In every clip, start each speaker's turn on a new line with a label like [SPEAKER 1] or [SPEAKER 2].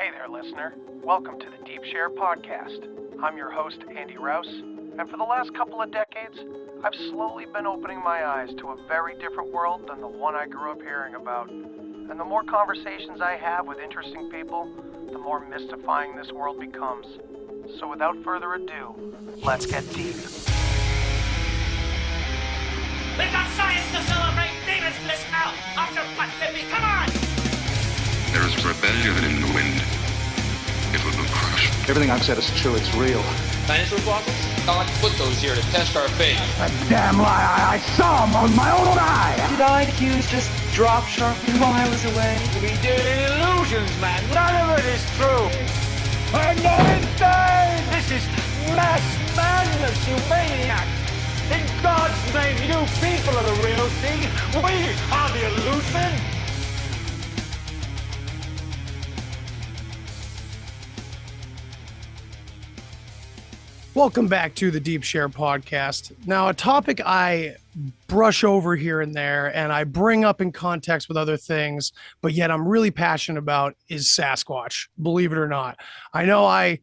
[SPEAKER 1] Hey there, listener. Welcome to the Deep Share Podcast. I'm your host, Andy Rouse, and for the last couple of decades, I've slowly been opening my eyes to a very different world than the one I grew up hearing about. And the more conversations I have with interesting people, the more mystifying this world becomes. So without further ado, let's get deep.
[SPEAKER 2] We've got science to celebrate! Demons bliss out! After what, baby? Come on!
[SPEAKER 3] There is rebellion in the wind. It will crush.
[SPEAKER 4] Everything I've said is true. It's real.
[SPEAKER 5] Dinosaur fossils? God put those here to test our faith.
[SPEAKER 4] A damn lie. I saw them with my own eye.
[SPEAKER 6] Did IQs just drop sharply while I was away?
[SPEAKER 2] We did illusions, man! None of it is true!
[SPEAKER 4] I'm not insane.
[SPEAKER 2] This is mass madness, you maniacs! In God's name, you people are the real thing! We are the illusion!
[SPEAKER 1] Welcome back to the Deep Share Podcast. Now, a topic I brush over here and there and I bring up in context with other things, but yet I'm really passionate about is Sasquatch, believe it or not. I know I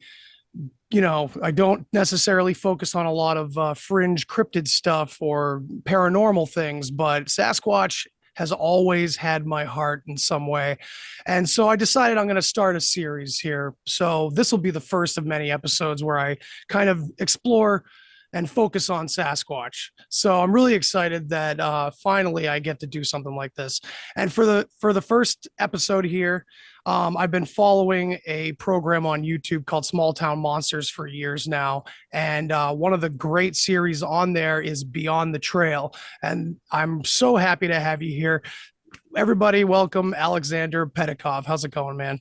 [SPEAKER 1] don't necessarily focus on a lot of fringe cryptid stuff or paranormal things, but Sasquatch has always had my heart in some way. And so I decided I'm going to start a series here. So this will be the first of many episodes where I kind of explore and focus on Sasquatch. So I'm really excited that finally I get to do something like this. And for the first episode here, I've been following a program on YouTube called Small Town Monsters for years now. And one of the great series on there is Beyond the Trail. And I'm so happy to have you here. Everybody, welcome Aleksandar Petakov. How's it going, man?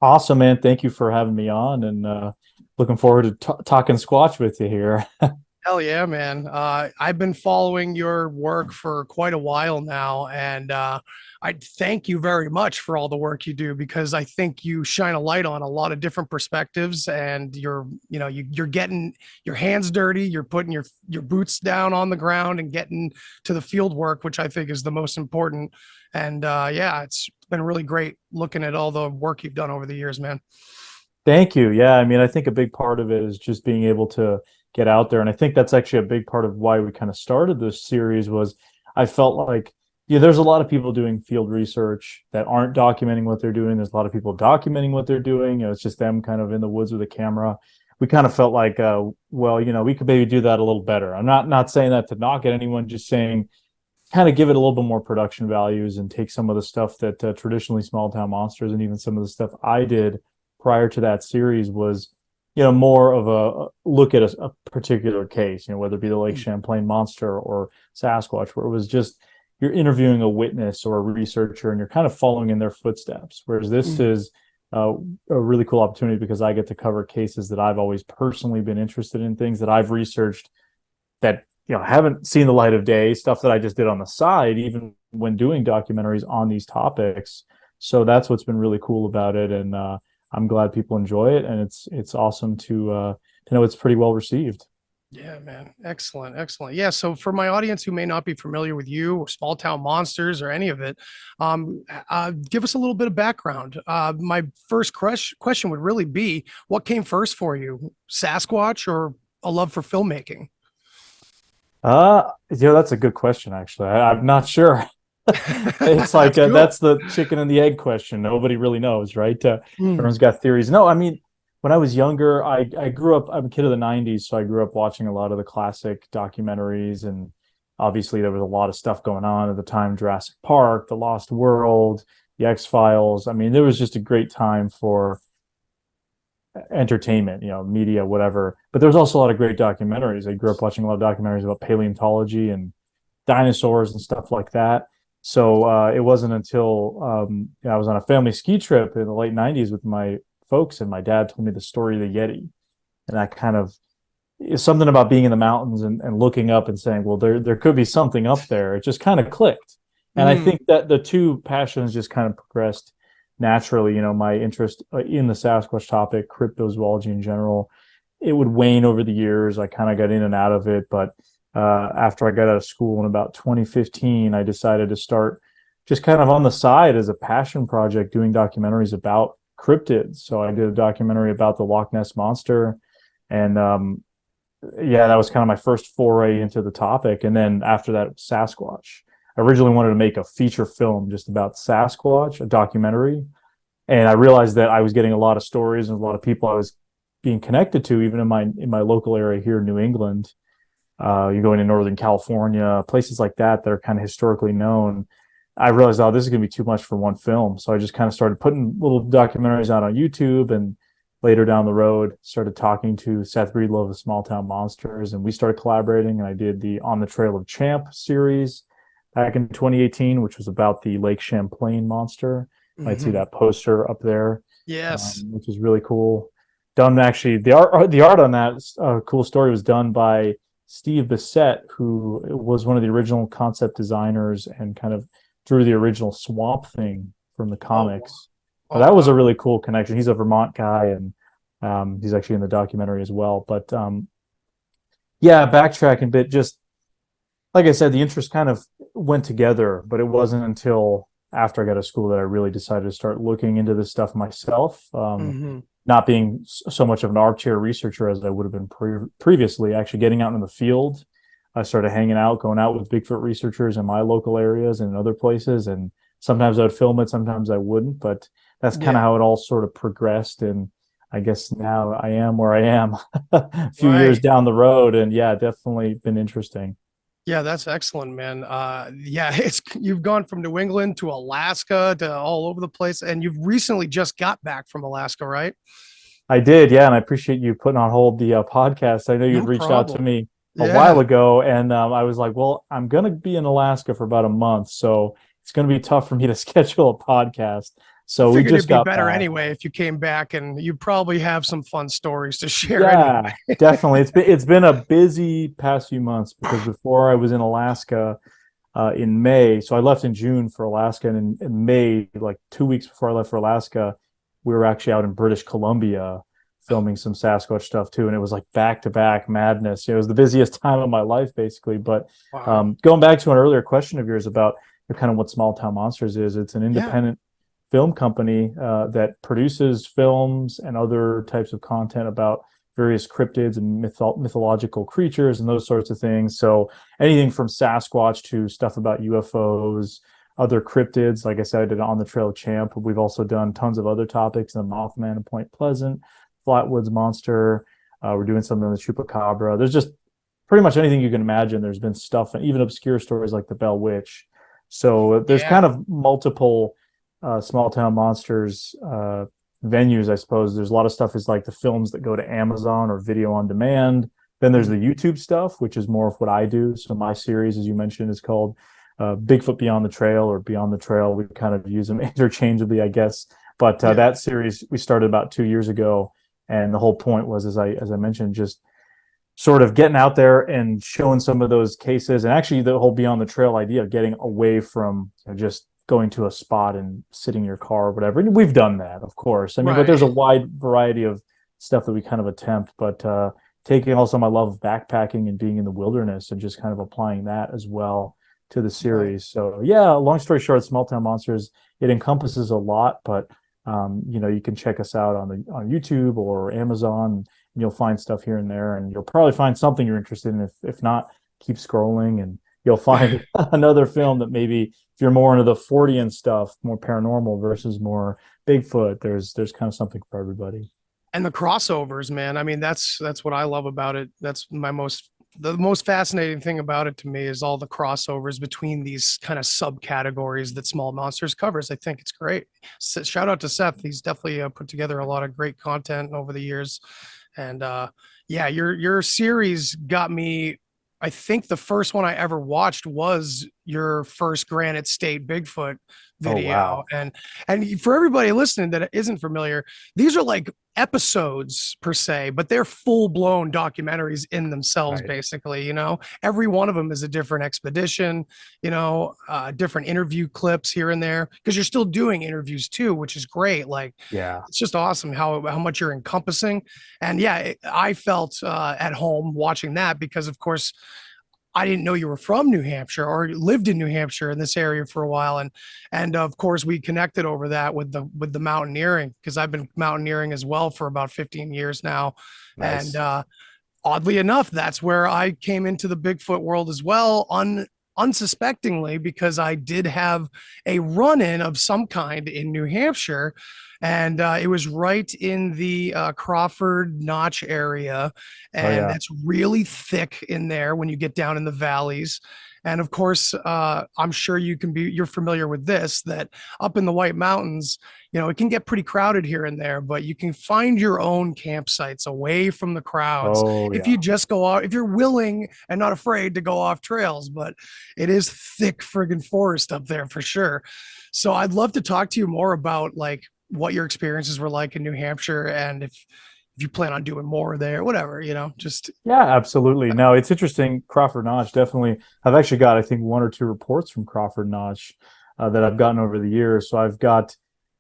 [SPEAKER 7] Awesome, man. Thank you for having me on, and looking forward to talking Squatch with you here.
[SPEAKER 1] Hell yeah, man. I've been following your work for quite a while now, and I thank you very much for all the work you do, because I think you shine a light on a lot of different perspectives, and you're getting your hands dirty, you're putting your boots down on the ground and getting to the field work, which I think is the most important. And yeah, it's been really great looking at all the work you've done over the years, man.
[SPEAKER 7] Thank you. Yeah, I mean, I think a big part of it is just being able to get out there. And I think that's actually a big part of why we kind of started this series was I felt like, there's a lot of people doing field research that aren't documenting what they're doing. There's a lot of people documenting what they're doing. It's just them kind of in the woods with a camera. We kind of felt like, we could maybe do that a little better. I'm not saying that to knock at anyone, just saying kind of give it a little bit more production values and take some of the stuff that traditionally Small Town Monsters and even some of the stuff I did prior to that series was, more of a look at a particular case, whether it be the Lake Champlain monster or Sasquatch, where it was just you're interviewing a witness or a researcher and you're kind of following in their footsteps. Whereas this is a really cool opportunity because I get to cover cases that I've always personally been interested in, things that I've researched that haven't seen the light of day, stuff that I just did on the side, even when doing documentaries on these topics. So that's what's been really cool about it. And I'm glad people enjoy it, and it's awesome to know it's pretty well received.
[SPEAKER 1] Yeah, man. Excellent. Yeah. So for my audience who may not be familiar with you or Small Town Monsters or any of it, give us a little bit of background. My first question would really be, what came first for you, Sasquatch or a love for filmmaking?
[SPEAKER 7] That's a good question, actually. I'm not sure. It's like that's the chicken and the egg question. Nobody really knows, right? Everyone's got theories. No, I mean, when I was younger, I grew up, I'm a kid of the 90s, so I grew up watching a lot of the classic documentaries, and obviously there was a lot of stuff going on at the time. Jurassic Park, The Lost World, The X-Files. I mean, there was just a great time for entertainment, media, whatever. But there was also a lot of great documentaries. I grew up watching a lot of documentaries about paleontology and dinosaurs and stuff like that. So it wasn't until I was on a family ski trip in the late 90s with my folks, and my dad told me the story of the Yeti. And that kind of is something about being in the mountains and looking up and saying, well, there could be something up there. It just kind of clicked. And I think that the two passions just kind of progressed naturally. My interest in the Sasquatch topic, cryptozoology in general, it would wane over the years. I kind of got in and out of it, but after I got out of school in about 2015, I decided to start just kind of on the side as a passion project doing documentaries about cryptids. So I did a documentary about the Loch Ness Monster, and yeah, that was kind of my first foray into the topic. And then after that, Sasquatch. I originally wanted to make a feature film just about Sasquatch, a documentary, and I realized that I was getting a lot of stories and a lot of people I was being connected to, even in my local area here in New England. You're going to Northern California, places like that that are kind of historically known. I realized, oh, this is going to be too much for one film. So I just kind of started putting little documentaries out on YouTube, and later down the road started talking to Seth Breedlove of Small Town Monsters, and we started collaborating, and I did the On the Trail of Champ series back in 2018, which was about the Lake Champlain monster. You might see that poster up there.
[SPEAKER 1] Yes.
[SPEAKER 7] Which is really cool. Done actually, the art on that cool story was done by Steve Bissett, who was one of the original concept designers and kind of drew the original Swamp Thing from the comics. So that was a really cool connection. He's a Vermont guy, and he's actually in the documentary as well. But yeah, backtracking a bit, just like I said, the interest kind of went together, but it wasn't until after I got to school that I really decided to start looking into this stuff myself. Not being so much of an armchair researcher as I would have been previously, actually getting out in the field. I started hanging out, going out with Bigfoot researchers in my local areas and in other places. And sometimes I would film it, sometimes I wouldn't, but that's kind of how it all sort of progressed. And I guess now I am where I am a few years down the road. And yeah, definitely been interesting.
[SPEAKER 1] Yeah, that's excellent, man. Yeah, you've gone from New England to Alaska to all over the place, and you've recently just got back from Alaska, right?
[SPEAKER 7] I did, yeah, and I appreciate you putting on hold the podcast. I know you'd reached out to me a while ago, and I was like, well, I'm going to be in Alaska for about a month, so it's going to be tough for me to schedule a podcast. So we just got
[SPEAKER 1] better anyway if you came back, and you probably have some fun stories to share.
[SPEAKER 7] Yeah,
[SPEAKER 1] anyway.
[SPEAKER 7] Definitely. It's been a busy past few months, because before I was in Alaska in May, so I left in June for Alaska, and in May, like 2 weeks before I left for Alaska, we were actually out in British Columbia filming some Sasquatch stuff too, and it was like back-to-back madness. It was the busiest time of my life, basically. But going back to an earlier question of yours about kind of what Small Town Monsters is, it's an independent film company that produces films and other types of content about various cryptids and mythological creatures and those sorts of things. So anything from Sasquatch to stuff about UFOs, other cryptids. Like I said, I did On the Trail of Champ. We've also done tons of other topics: the Mothman in Point Pleasant, Flatwoods Monster. We're doing something on the Chupacabra. There's just pretty much anything you can imagine. There's been stuff, and even obscure stories like the Bell Witch. So there's kind of multiple Small Town Monsters venues, I suppose. There's a lot of stuff is like the films that go to Amazon or video on demand. Then there's the YouTube stuff, which is more of what I do. So my series, as you mentioned, is called Bigfoot Beyond the Trail, or Beyond the Trail. We kind of use them interchangeably, I guess. But that series we started about 2 years ago, and the whole point was, as I mentioned, just sort of getting out there and showing some of those cases, and actually the whole Beyond the Trail idea of getting away from just going to a spot and sitting in your car or whatever. And we've done that, of course. I mean, but there's a wide variety of stuff that we kind of attempt, but taking also my love of backpacking and being in the wilderness and just kind of applying that as well to the series. So yeah, long story short, Small Town Monsters, it encompasses a lot, but you can check us out on YouTube or Amazon, and you'll find stuff here and there, and you'll probably find something you're interested in. If not, keep scrolling and you'll find another film that maybe, if you're more into the Fortean stuff, more paranormal versus more Bigfoot, there's kind of something for everybody.
[SPEAKER 1] And the crossovers, man. I mean, that's what I love about it. That's the most fascinating thing about it to me is all the crossovers between these kind of subcategories that Small Monsters covers. I think it's great. Shout out to Seth. He's definitely put together a lot of great content over the years. And your series got me. I think the first one I ever watched was your first Granite State Bigfoot video.
[SPEAKER 7] Oh, wow.
[SPEAKER 1] And for everybody listening that isn't familiar, these are like episodes per se, but they're full-blown documentaries in themselves, basically. Every one of them is a different expedition, different interview clips here and there, because you're still doing interviews too, which is great. Like, it's just awesome how much you're encompassing. And I felt at home watching that, because of course I didn't know you were from New Hampshire or lived in New Hampshire in this area for a while. And of course we connected over that with the mountaineering, because I've been mountaineering as well for about 15 years now.
[SPEAKER 7] Nice.
[SPEAKER 1] And oddly enough, that's where I came into the Bigfoot world as well, unsuspectingly, because I did have a run-in of some kind in New Hampshire, and it was right in the Crawford Notch area, and it's really thick in there when you get down in the valleys. And of course, I'm sure you're familiar with this, that up in the White Mountains, it can get pretty crowded here and there, but you can find your own campsites away from the crowds
[SPEAKER 7] Oh,
[SPEAKER 1] if
[SPEAKER 7] yeah.
[SPEAKER 1] you just go out, if you're willing and not afraid to go off trails. But it is thick friggin' forest up there for sure. So I'd love to talk to you more about like what your experiences were like in New Hampshire, and if you plan on doing more there, whatever, just.
[SPEAKER 7] Yeah, absolutely. No, it's interesting. Crawford Notch, definitely. I've actually got, I think, 1 or 2 reports from Crawford Notch that I've gotten over the years. So I've got,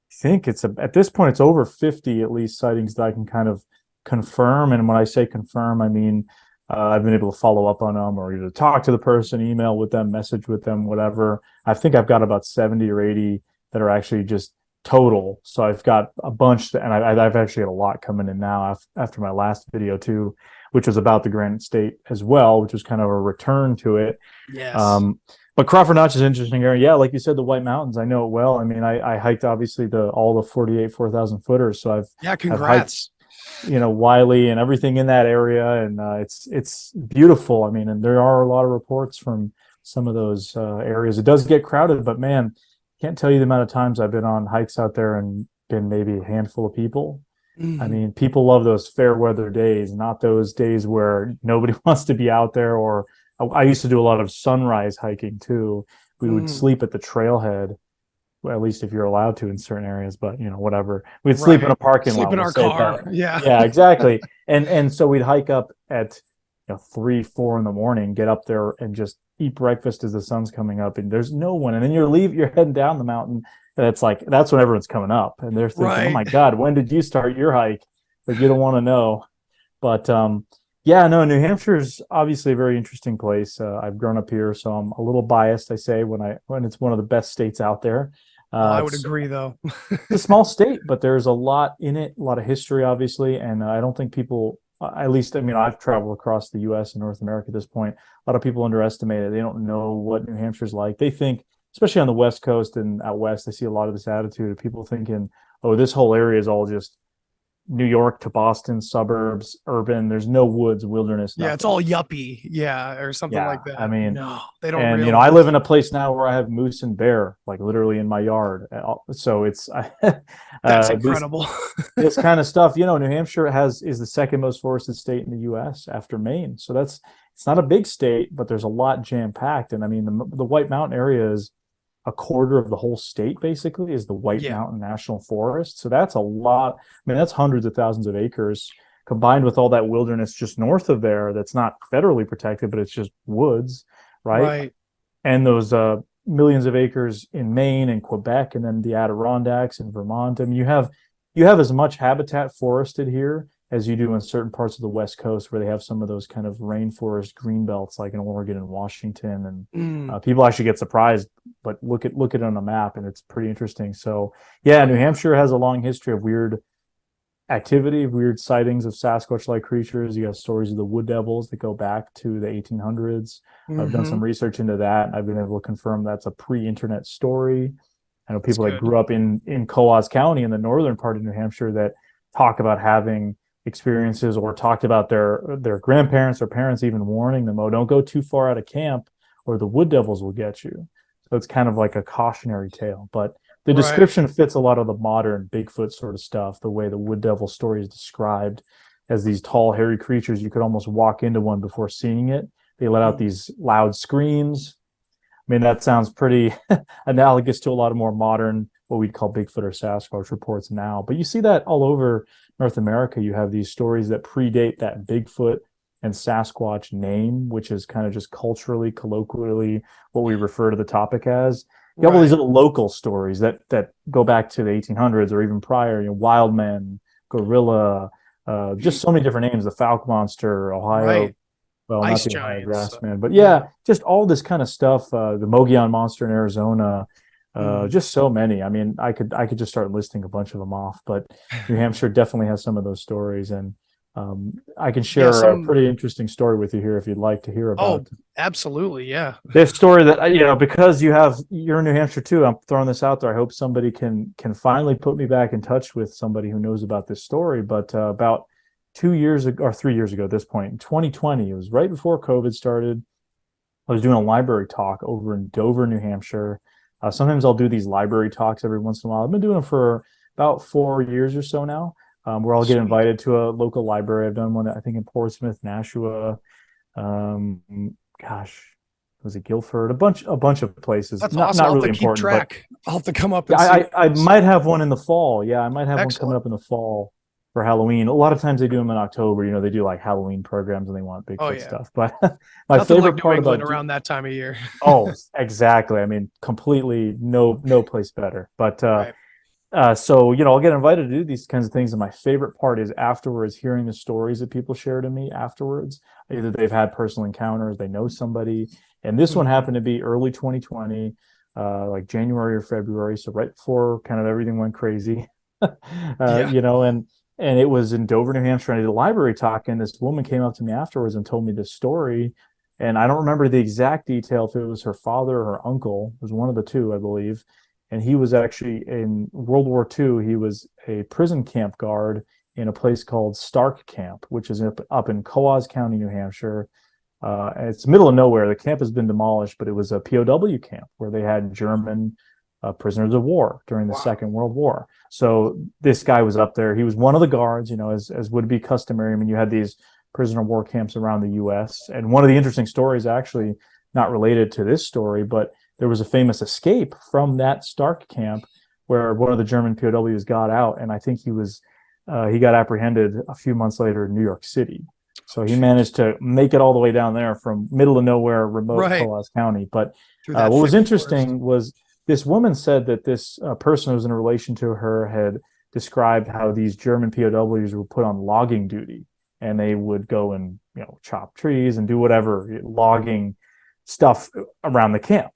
[SPEAKER 7] I think at this point, it's over 50 at least sightings that I can kind of confirm. And when I say confirm, I mean, I've been able to follow up on them, or either talk to the person, email with them, message with them, whatever. I think I've got about 70 or 80 that are actually just total. So I've got a bunch, and I've actually got a lot coming in now after my last video too, which was about the Granite State as well, which was kind of a return to it.
[SPEAKER 1] Yes.
[SPEAKER 7] But Crawford Notch is an interesting area. Yeah, like you said, the White Mountains, I know it well. I mean, I hiked obviously all the 48 4,000 footers. So
[SPEAKER 1] congrats.
[SPEAKER 7] I've hiked, Wiley and everything in that area, and it's beautiful. I mean, and there are a lot of reports from some of those areas. It does get crowded, but man, can't tell you the amount of times I've been on hikes out there and been maybe a handful of people. Mm-hmm. I mean, people love those fair weather days, not those days where nobody wants to be out there. Or I used to do a lot of sunrise hiking too. We would sleep at the trailhead, well, at least if you're allowed to in certain areas, but whatever. We'd sleep in a parking lot.
[SPEAKER 1] Sleep in our car. Yeah.
[SPEAKER 7] Yeah, exactly. And so we'd hike up at 3, 4 in the morning, get up there and just eat breakfast as the sun's coming up, and there's no one. And then you're heading down the mountain, and it's like that's when everyone's coming up, and they're thinking, oh my God, when did you start your hike? Like, you don't want to know. But yeah, no, New Hampshire is obviously a very interesting place. I've grown up here, so I'm a little biased, I say, when it's one of the best states out there.
[SPEAKER 1] I would agree, though.
[SPEAKER 7] It's a small state, but there's a lot in it, a lot of history, obviously, and I don't think people, at least, I mean, I've traveled across the U.S. and North America at this point. A lot of people underestimate it. They don't know what New Hampshire's like. They think, especially on the West Coast and out West, I see a lot of this attitude of people thinking, oh, this whole area is all just New York to Boston, suburbs, urban. There's no woods, wilderness. Nothing.
[SPEAKER 1] Yeah, it's all yuppie. Yeah, or something like that.
[SPEAKER 7] I mean,
[SPEAKER 1] no, they don't.
[SPEAKER 7] And I live in a place now where I have moose and bear, like literally in my yard. So it's
[SPEAKER 1] that's incredible.
[SPEAKER 7] This kind of stuff. New Hampshire is the second most forested state in the U.S. after Maine. So it's not a big state, but there's a lot jam packed. And I mean, the White Mountain area is a quarter of the whole state, basically, is the White Mountain National Forest. So that's a lot. I mean, that's hundreds of thousands of acres combined with all that wilderness just north of there that's not federally protected, but it's just woods, right? And those millions of acres in Maine and Quebec, and then the Adirondacks and Vermont. I mean, you have as much habitat forested here as you do in certain parts of the West Coast, where they have some of those kind of rainforest green belts, like in Oregon and Washington. And people actually get surprised, but look at it on a map, and it's pretty interesting. So yeah, New Hampshire has a long history of weird activity, weird sightings of Sasquatch-like creatures. You got stories of the wood devils that go back to the 1800s. I've done some research into that. I've been able to confirm that's a pre-internet story. I know people that grew up in Coos County in the northern part of New Hampshire that talk about having experiences, or talked about their grandparents or parents even warning them, oh, don't go too far out of camp or the wood devils will get you. So it's kind of like a cautionary tale, but the description fits a lot of the modern Bigfoot sort of stuff, the way the wood devil story is described as these tall, hairy creatures. You could almost walk into one before seeing it. They let out these loud screams. I mean, that sounds pretty analogous to a lot of more modern, what we'd call Bigfoot or Sasquatch reports now. But you see that all over North America. You have these stories that predate that Bigfoot and Sasquatch name, which is kind of just culturally, colloquially, what we refer to the topic as. You have all these little local stories that go back to the 1800s or even prior. Wildman, gorilla, just so many different names. The Falk Monster, Ohio well, not
[SPEAKER 1] ice
[SPEAKER 7] the Ohio
[SPEAKER 1] giants.
[SPEAKER 7] grassman, but yeah, just all this kind of stuff. The Mogollon monster in Arizona, just so many. I mean, I could just start listing a bunch of them off, but New Hampshire definitely has some of those stories, and I can share a pretty interesting story with you here if you'd like to hear about.
[SPEAKER 1] Oh, absolutely, yeah.
[SPEAKER 7] This story that because you're in New Hampshire too. I'm throwing this out there. I hope somebody can finally put me back in touch with somebody who knows about this story. But about 2 years ago or 3 years ago at this point, in 2020, it was right before COVID started. I was doing a library talk over in Dover, New Hampshire. Sometimes I'll do these library talks every once in a while. I've been doing them for about 4 years or so now, where I'll get invited to a local library. I've done one, I think, in Portsmouth, Nashua. Was it Guilford? A bunch of places.
[SPEAKER 1] That's
[SPEAKER 7] not,
[SPEAKER 1] awesome.
[SPEAKER 7] not
[SPEAKER 1] I'll
[SPEAKER 7] really
[SPEAKER 1] have to keep
[SPEAKER 7] important.
[SPEAKER 1] track. I'll have to come up. And
[SPEAKER 7] I might have one in the fall. Yeah, I might have
[SPEAKER 1] Excellent.
[SPEAKER 7] one coming up in the fall for Halloween. A lot of times they do them in October. They do like Halloween programs and they want Bigfoot stuff. But my
[SPEAKER 1] Nothing
[SPEAKER 7] favorite
[SPEAKER 1] like
[SPEAKER 7] part
[SPEAKER 1] New England
[SPEAKER 7] about
[SPEAKER 1] around that time of year.
[SPEAKER 7] oh, exactly. I mean, completely no place better. But
[SPEAKER 1] Right.
[SPEAKER 7] so I'll get invited to do these kinds of things, and my favorite part is afterwards hearing the stories that people share to me afterwards. Either they've had personal encounters, they know somebody, and this one happened to be early 2020, like January or February, so right before kind of everything went crazy. And it was in Dover, New Hampshire. I did a library talk, and this woman came up to me afterwards and told me this story. And I don't remember the exact detail, if it was her father or her uncle. It was one of the two, I believe. And he was actually in World War II. He was a prison camp guard in a place called Stark Camp, which is up in Coos County, New Hampshire. It's middle of nowhere. The camp has been demolished, but it was a POW camp where they had German prisoners of war during the Second World War. So this guy was up there. He was one of the guards, as would be customary. I mean, you had these prisoner of war camps around the U.S. And one of the interesting stories, actually not related to this story, but there was a famous escape from that Stark camp where one of the German POWs got out, and I think he got apprehended a few months later in New York City. So he managed to make it all the way down there from middle of nowhere, remote Coos County. But what was interesting was this woman said that this person who was in relation to her had described how these German POWs were put on logging duty, and they would go and chop trees and do whatever logging stuff around the camp.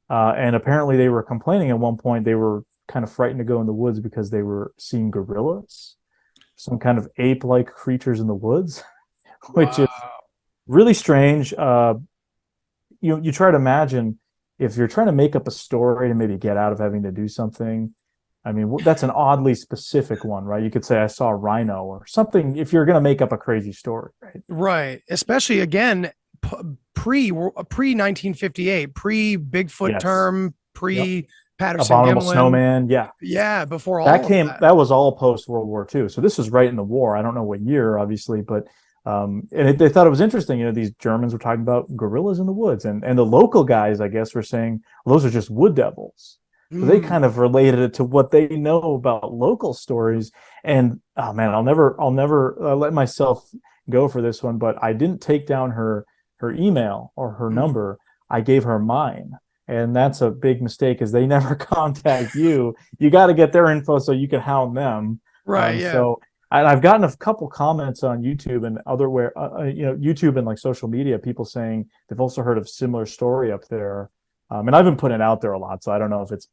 [SPEAKER 7] And apparently they were complaining at one point. They were kind of frightened to go in the woods because they were seeing gorillas, some kind of ape-like creatures in the woods, which is really strange. You try to imagine if you're trying to make up a story to maybe get out of having to do something. I mean, that's an oddly specific one, right? You could say I saw a rhino or something if you're going to make up a crazy story, right?
[SPEAKER 1] Right. Especially again, pre 1958, pre Bigfoot term, pre Patterson
[SPEAKER 7] Abominable
[SPEAKER 1] Gimlin.
[SPEAKER 7] Snowman,
[SPEAKER 1] before all
[SPEAKER 7] that was all post World War II. So this was right in the war. I don't know what year, obviously, but they thought it was interesting. These Germans were talking about gorillas in the woods, and the local guys, I guess, were saying, well, those are just wood devils. So they kind of related it to what they know about local stories. And oh man, I'll never let myself go for this one, but I didn't take down her email or her number. I gave her mine. And that's a big mistake, is they never contact you. You got to get their info so you can hound them.
[SPEAKER 1] Right.
[SPEAKER 7] So I've gotten a couple comments on YouTube and YouTube and like social media, people saying they've also heard of similar story up there. And I've been putting it out there a lot. So I don't know if it's,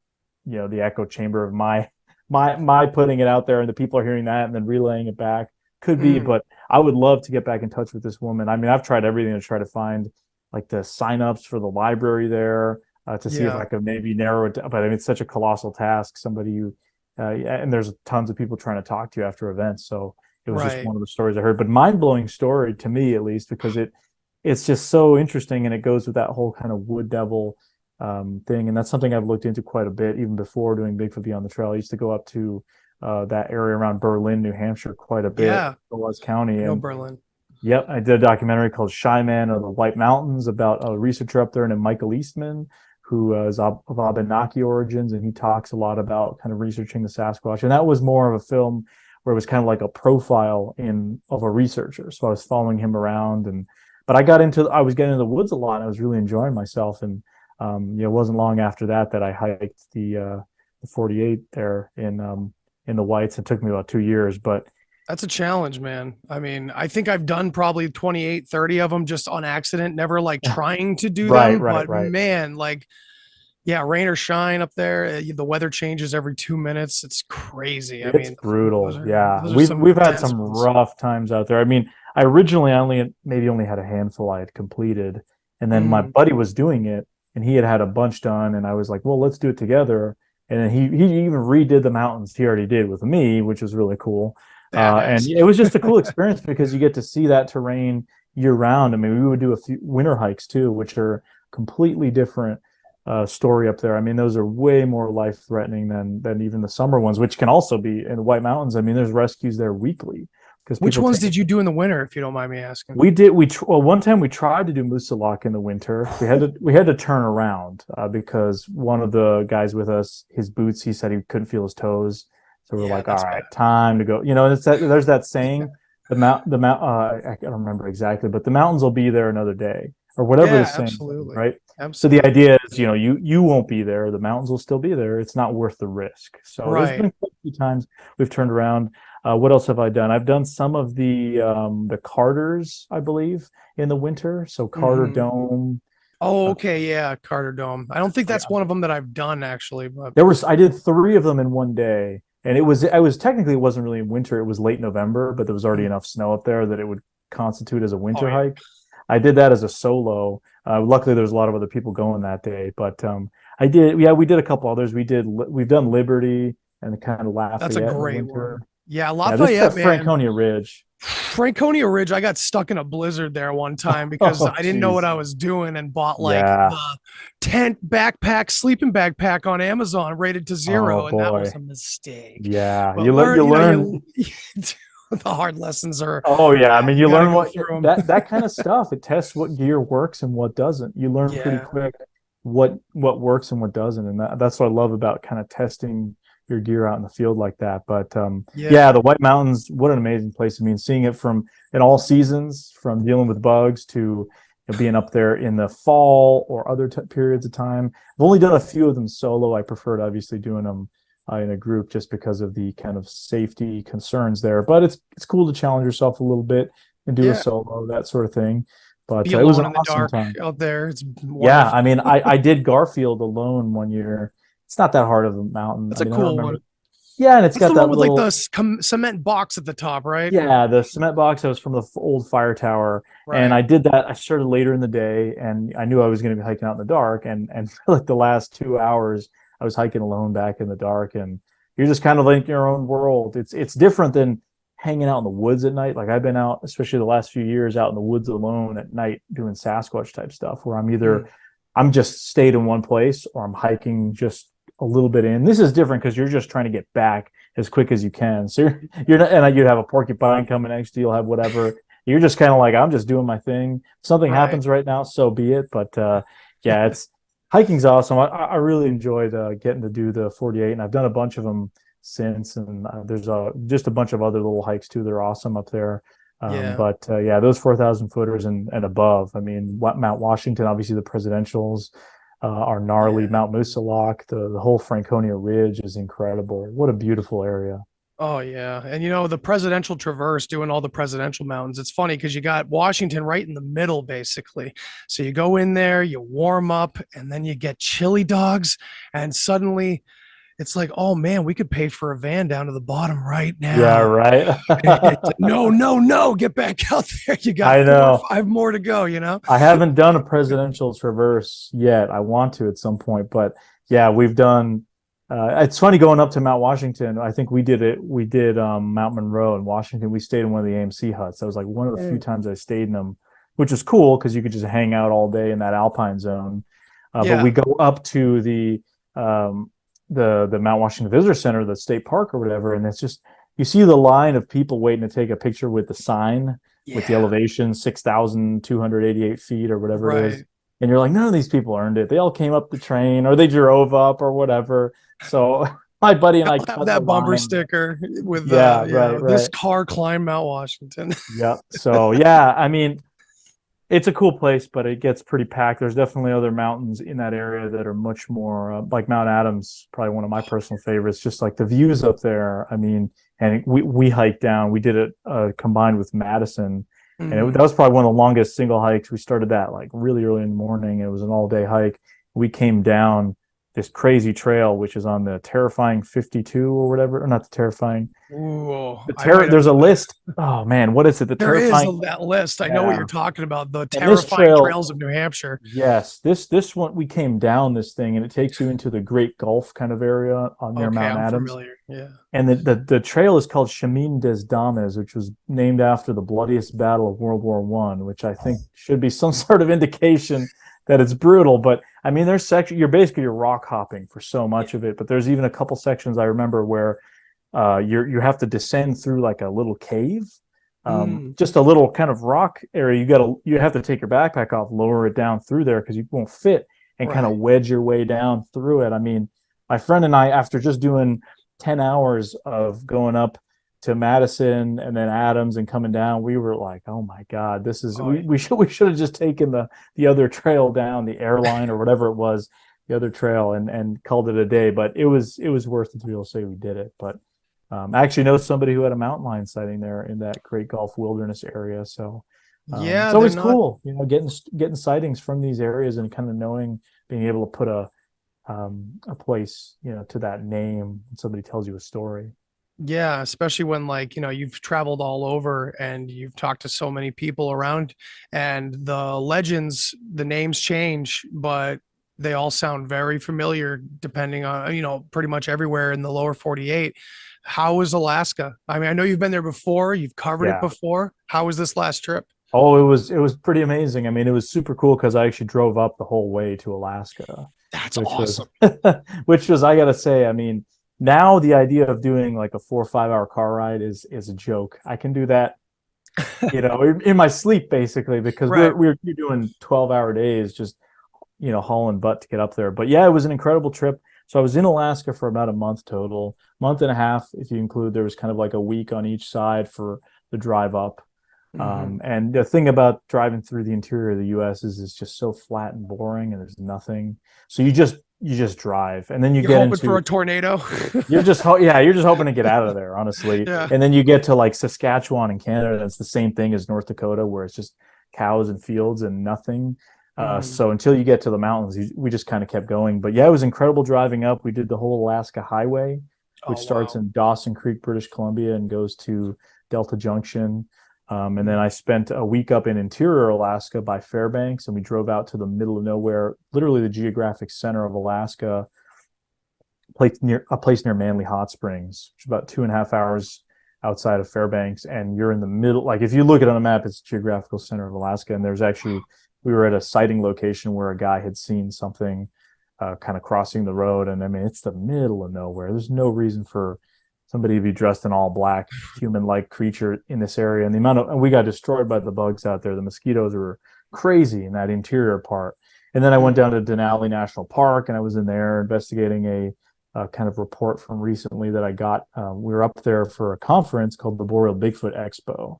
[SPEAKER 7] the echo chamber of my putting it out there and the people are hearing that and then relaying it back. Could be, but I would love to get back in touch with this woman. I mean, I've tried everything to try to find like the signups for the library there to see if I could maybe narrow it down. But I mean, it's such a colossal task. Somebody and there's tons of people trying to talk to you after events. So it was just one of the stories I heard, but mind-blowing story to me, at least, because it's just so interesting, and it goes with that whole kind of wood devil thing. And that's something I've looked into quite a bit, even before doing Bigfoot Beyond the Trail. I used to go up to that area around Berlin, New Hampshire, quite a bit. Coos County. Berlin. Yep, I did a documentary called Shy Man of the White Mountains about a researcher up there named Michael Eastman, who is of Abenaki origins, and he talks a lot about kind of researching the Sasquatch. And that was more of a film where it was kind of like a profile of a researcher. So I was following him around, but I was getting into the woods a lot, and I was really enjoying myself. And it wasn't long after that I hiked the 48 there in the Whites. It took me about 2 years, but
[SPEAKER 1] That's a challenge, man. I mean, I think I've done probably 28, 30 of them just on accident, never like trying to do
[SPEAKER 7] Right,
[SPEAKER 1] them.
[SPEAKER 7] right,
[SPEAKER 1] But
[SPEAKER 7] right.
[SPEAKER 1] man, like, yeah, rain or shine up there, the weather changes every 2 minutes. It's crazy. I
[SPEAKER 7] It's
[SPEAKER 1] mean,
[SPEAKER 7] brutal. Yeah.
[SPEAKER 1] those are
[SPEAKER 7] We've
[SPEAKER 1] some
[SPEAKER 7] we've had
[SPEAKER 1] intense
[SPEAKER 7] some
[SPEAKER 1] ones.
[SPEAKER 7] rough times out there. I mean, I originally only had a handful I had completed, and then my
[SPEAKER 1] Mhm.
[SPEAKER 7] buddy was doing it and he had a bunch done, and I was like, "Well, let's do it together." And then he even redid the mountains he already did with me, which was really cool. And
[SPEAKER 1] Badass.
[SPEAKER 7] it was just a cool experience because you get to see that terrain year round. I mean, we would do a few winter hikes too, which are completely different story up there. I mean, those are way more life threatening than even the summer ones, which can also be in the White Mountains. I mean, there's rescues there weekly because
[SPEAKER 1] Which
[SPEAKER 7] people
[SPEAKER 1] ones
[SPEAKER 7] take.
[SPEAKER 1] did you do in the winter, if you don't mind me asking?
[SPEAKER 7] Well, one time we tried to do Moosilauke in the winter. We had to turn around because one of the guys with us, his boots, he said he couldn't feel his toes. So we're
[SPEAKER 1] Yeah,
[SPEAKER 7] like, all
[SPEAKER 1] that's
[SPEAKER 7] right,
[SPEAKER 1] bad.
[SPEAKER 7] time to go. And there's that saying, I don't remember exactly, but the mountains will be there another day or whatever the
[SPEAKER 1] Yeah,
[SPEAKER 7] saying is,
[SPEAKER 1] absolutely.
[SPEAKER 7] right? So the
[SPEAKER 1] Absolutely.
[SPEAKER 7] idea is, you won't be there. The mountains will still be there. It's not worth the risk. So there's
[SPEAKER 1] Right.
[SPEAKER 7] been quite a few times we've turned around. What else have I done? I've done some of the Carters, I believe, in the winter. So Carter
[SPEAKER 1] Hmm.
[SPEAKER 7] Dome.
[SPEAKER 1] Oh,
[SPEAKER 7] Uh,
[SPEAKER 1] okay. Yeah, Carter Dome. I don't think
[SPEAKER 7] I,
[SPEAKER 1] that's one of them that I've done actually, but
[SPEAKER 7] I did three of them in one day, and it wasn't really winter. It was late November, but there was already
[SPEAKER 1] mm,
[SPEAKER 7] enough snow up there that it would constitute as a
[SPEAKER 1] oh
[SPEAKER 7] winter
[SPEAKER 1] yeah.
[SPEAKER 7] hike. I did that as a solo. Luckily, there was a lot of other people going that day, but we did a couple others. We've done Liberty and kind of
[SPEAKER 1] That's a
[SPEAKER 7] Lafayette in the
[SPEAKER 1] great
[SPEAKER 7] winter.
[SPEAKER 1] one. Yeah,
[SPEAKER 7] Yeah, this is
[SPEAKER 1] Lafayette,
[SPEAKER 7] at
[SPEAKER 1] man.
[SPEAKER 7] Franconia Ridge.
[SPEAKER 1] Franconia Ridge, I got stuck in a blizzard there one time because
[SPEAKER 7] Oh,
[SPEAKER 1] I didn't know what
[SPEAKER 7] geez.
[SPEAKER 1] I was doing and bought like
[SPEAKER 7] Yeah.
[SPEAKER 1] the tent backpack, sleeping backpack on Amazon rated to
[SPEAKER 7] Oh
[SPEAKER 1] 0, and that was
[SPEAKER 7] boy.
[SPEAKER 1] a mistake.
[SPEAKER 7] Yeah.
[SPEAKER 1] But
[SPEAKER 7] You
[SPEAKER 1] you know,
[SPEAKER 7] learn.
[SPEAKER 1] the hard lessons are
[SPEAKER 7] Oh yeah. I mean,
[SPEAKER 1] you
[SPEAKER 7] you
[SPEAKER 1] got to
[SPEAKER 7] learn
[SPEAKER 1] go
[SPEAKER 7] what
[SPEAKER 1] through them.
[SPEAKER 7] that kind of stuff. It tests what gear works and what doesn't. You learn pretty
[SPEAKER 1] Yeah.
[SPEAKER 7] quick what works and what doesn't, and that's what I love about kind of testing your gear out in the field like that. But yeah,
[SPEAKER 1] Yeah.
[SPEAKER 7] the White Mountains, what an amazing place. I mean, seeing it from in all seasons, from dealing with bugs to being up there in the fall or other periods of time. I've only done a few of them solo. I preferred obviously doing them in a group just because of the kind of safety concerns there. But it's cool to challenge yourself a little bit and do a
[SPEAKER 1] Yeah.
[SPEAKER 7] solo, that sort of thing. But
[SPEAKER 1] Be
[SPEAKER 7] it was an
[SPEAKER 1] alone in the
[SPEAKER 7] awesome
[SPEAKER 1] dark
[SPEAKER 7] time.
[SPEAKER 1] out there. It's
[SPEAKER 7] Yeah,
[SPEAKER 1] wonderful.
[SPEAKER 7] I mean, I did Garfield alone one year. It's not that hard of a mountain. I
[SPEAKER 1] That's a
[SPEAKER 7] mean, I don't
[SPEAKER 1] cool
[SPEAKER 7] remember.
[SPEAKER 1] one.
[SPEAKER 7] Yeah, and it's
[SPEAKER 1] That's
[SPEAKER 7] got
[SPEAKER 1] the one
[SPEAKER 7] that
[SPEAKER 1] with like the
[SPEAKER 7] little.
[SPEAKER 1] cement box at the top, right?
[SPEAKER 7] Yeah, the cement box that was from the old fire tower. And
[SPEAKER 1] Right.
[SPEAKER 7] I did that. I started later in the day, and I knew I was going to be hiking out in the dark. And for like the last 2 hours, I was hiking alone back in the dark, and you're just kind of like in your own world. It's different than hanging out in the woods at night. Like I've been out, especially the last few years, out in the woods alone at night doing Sasquatch type stuff, where
[SPEAKER 1] Mm.
[SPEAKER 7] I'm just stayed in one place, or I'm hiking just a little bit in. This is different because you're just trying to get back as quick as you can. So you're not, and you'd have a porcupine coming next to you, you'll have whatever. You're just kind of like, I'm just doing my thing. If something
[SPEAKER 1] Right.
[SPEAKER 7] happens right now, so be it. But yeah, it's hiking's awesome. I really enjoyed getting to do the 48, and I've done a bunch of them since. And there's just a bunch of other little hikes too. They're awesome up there.
[SPEAKER 1] Yeah.
[SPEAKER 7] But yeah, those 4,000 footers and above. I mean, Mount Washington, obviously the presidentials are gnarly.
[SPEAKER 1] Yeah.
[SPEAKER 7] Mount Moosilauke, the whole Franconia Ridge is incredible. What a beautiful area.
[SPEAKER 1] Oh yeah. And you know, the presidential traverse doing all the presidential mountains. It's funny because you got Washington right in the middle, basically. So you go in there, you warm up, and then you get chili dogs, and suddenly it's like, oh man, we could pay for a van down to the bottom right
[SPEAKER 7] Yeah,
[SPEAKER 1] now.
[SPEAKER 7] right.
[SPEAKER 1] No, no, no, get back out there. You got
[SPEAKER 7] I
[SPEAKER 1] 4 or
[SPEAKER 7] know.
[SPEAKER 1] 5 more to go, you know?
[SPEAKER 7] I haven't done a presidential traverse yet. I want to at some point, but yeah, we've done. It's funny going up to Mount Washington. I think we did it. We did Mount Monroe in Washington. We stayed in one of the AMC huts. That was like one of the few times I stayed in them, which was cool because you could just hang out all day in that alpine zone. But we
[SPEAKER 1] Yeah.
[SPEAKER 7] go up to um, the Mount Washington Visitor Center, the state park or whatever, and it's just you see the line of people waiting to take a picture with the sign with the
[SPEAKER 1] Yeah.
[SPEAKER 7] elevation 6,288 feet or whatever it is.
[SPEAKER 1] Right.
[SPEAKER 7] And you're like, none of these people earned it. They all came up the train or they drove up or whatever. So my buddy and I
[SPEAKER 1] Have
[SPEAKER 7] cut the
[SPEAKER 1] that bumper
[SPEAKER 7] line.
[SPEAKER 1] sticker with
[SPEAKER 7] Yeah, right,
[SPEAKER 1] this
[SPEAKER 7] right.
[SPEAKER 1] car climbed Mount Washington.
[SPEAKER 7] Yeah. So yeah, I mean, it's a cool place, but it gets pretty packed. There's definitely other mountains in that area that are much more like Mount Adams, probably one of my personal favorites. Just like the views up there. I mean, and we hiked down. We did it combined with Madison, and
[SPEAKER 1] Mhm.
[SPEAKER 7] that was probably one of the longest single hikes. We started that like really early in the morning. It was an all day hike. We came down this crazy trail, which is on the terrifying 52 or whatever, or not the terrifying.
[SPEAKER 1] Ooh, I might have,
[SPEAKER 7] There's a list. Oh man, what is it? The
[SPEAKER 1] there is
[SPEAKER 7] terrifying.
[SPEAKER 1] that list. I know what you're talking about. The
[SPEAKER 7] And this
[SPEAKER 1] terrifying
[SPEAKER 7] trail,
[SPEAKER 1] trails of New Hampshire.
[SPEAKER 7] yes, this one we came down this thing, and it takes you into the Great Gulf kind of area on near
[SPEAKER 1] Okay,
[SPEAKER 7] Mount
[SPEAKER 1] I'm
[SPEAKER 7] Adams.
[SPEAKER 1] familiar. Yeah.
[SPEAKER 7] And the trail is called Chemin des Dames, which was named after the bloodiest battle of World War One, which I think should be some sort of indication that it's brutal. But I mean, there's sections you're rock hopping for so much of it. But there's even a couple sections I remember where you have to descend through like a little cave, just a little kind of rock area. You have to take your backpack off, lower it down through there because you won't fit, and kind of wedge your way down through it. I mean, my friend and I, after just doing 10 hours of going up to Madison and then Adams and coming down, we were like, oh my God, this is, we should have just taken the other trail down, the airline or whatever it was, the other trail, and called it a day. But it was worth it to be able to say we did it. But I actually know somebody who had a mountain lion sighting there in that Great Gulf Wilderness area. So
[SPEAKER 1] Yeah,
[SPEAKER 7] it's always
[SPEAKER 1] they're
[SPEAKER 7] cool, getting sightings from these areas and kind of knowing, being able to put a place, to that name when somebody tells you a story.
[SPEAKER 1] Yeah, especially when you've traveled all over and you've talked to so many people around, and the legends, the names change, but they all sound very familiar depending on, pretty much everywhere in the lower 48. How is Alaska? I mean, I know you've been there before, you've covered it
[SPEAKER 7] Yeah.
[SPEAKER 1] before. How was this last trip?
[SPEAKER 7] Oh, it was pretty amazing. I mean, it was super cool because I actually drove up the whole way to Alaska.
[SPEAKER 1] That's
[SPEAKER 7] which
[SPEAKER 1] awesome.
[SPEAKER 7] Was I gotta say, I mean, now the idea of doing like a 4 or 5 hour car ride is a joke. I can do that, in my sleep basically, because
[SPEAKER 1] Right.
[SPEAKER 7] we're doing 12-hour days, just hauling butt to get up there. But yeah, it was an incredible trip. So I was in Alaska for about a month total, month and a half if you include. There was kind of like a week on each side for the drive up. And the thing about driving through the interior of the U.S. is it's just so flat and boring, and there's nothing. So you just drive, and then
[SPEAKER 1] You're hoping for a tornado.
[SPEAKER 7] you're just hoping to get out of there, honestly.
[SPEAKER 1] Yeah.
[SPEAKER 7] And then you get to like Saskatchewan in Canada, and it's the same thing as North Dakota, where it's just cows and fields and nothing. So until you get to the mountains, we just kind of kept going. But yeah, it was incredible driving up. We did the whole Alaska Highway, which starts in Dawson Creek, British Columbia, and goes to Delta Junction. And then I spent a week up in interior Alaska by Fairbanks, and we drove out to the middle of nowhere, literally the geographic center of Alaska, a place near Manly Hot Springs, which is about 2.5 hours outside of Fairbanks. And you're in the middle. Like if you look at it on a map, it's the geographical center of Alaska. And we were at a sighting location where a guy had seen something kind of crossing the road. And I mean, it's the middle of nowhere. There's no reason for somebody to be dressed in all black, human-like creature in this area. And we got destroyed by the bugs out there. The mosquitoes were crazy in that interior part. And then I went down to Denali National Park, and I was in there investigating a kind of report from recently that I got. We were up there for a conference called the Boreal Bigfoot Expo,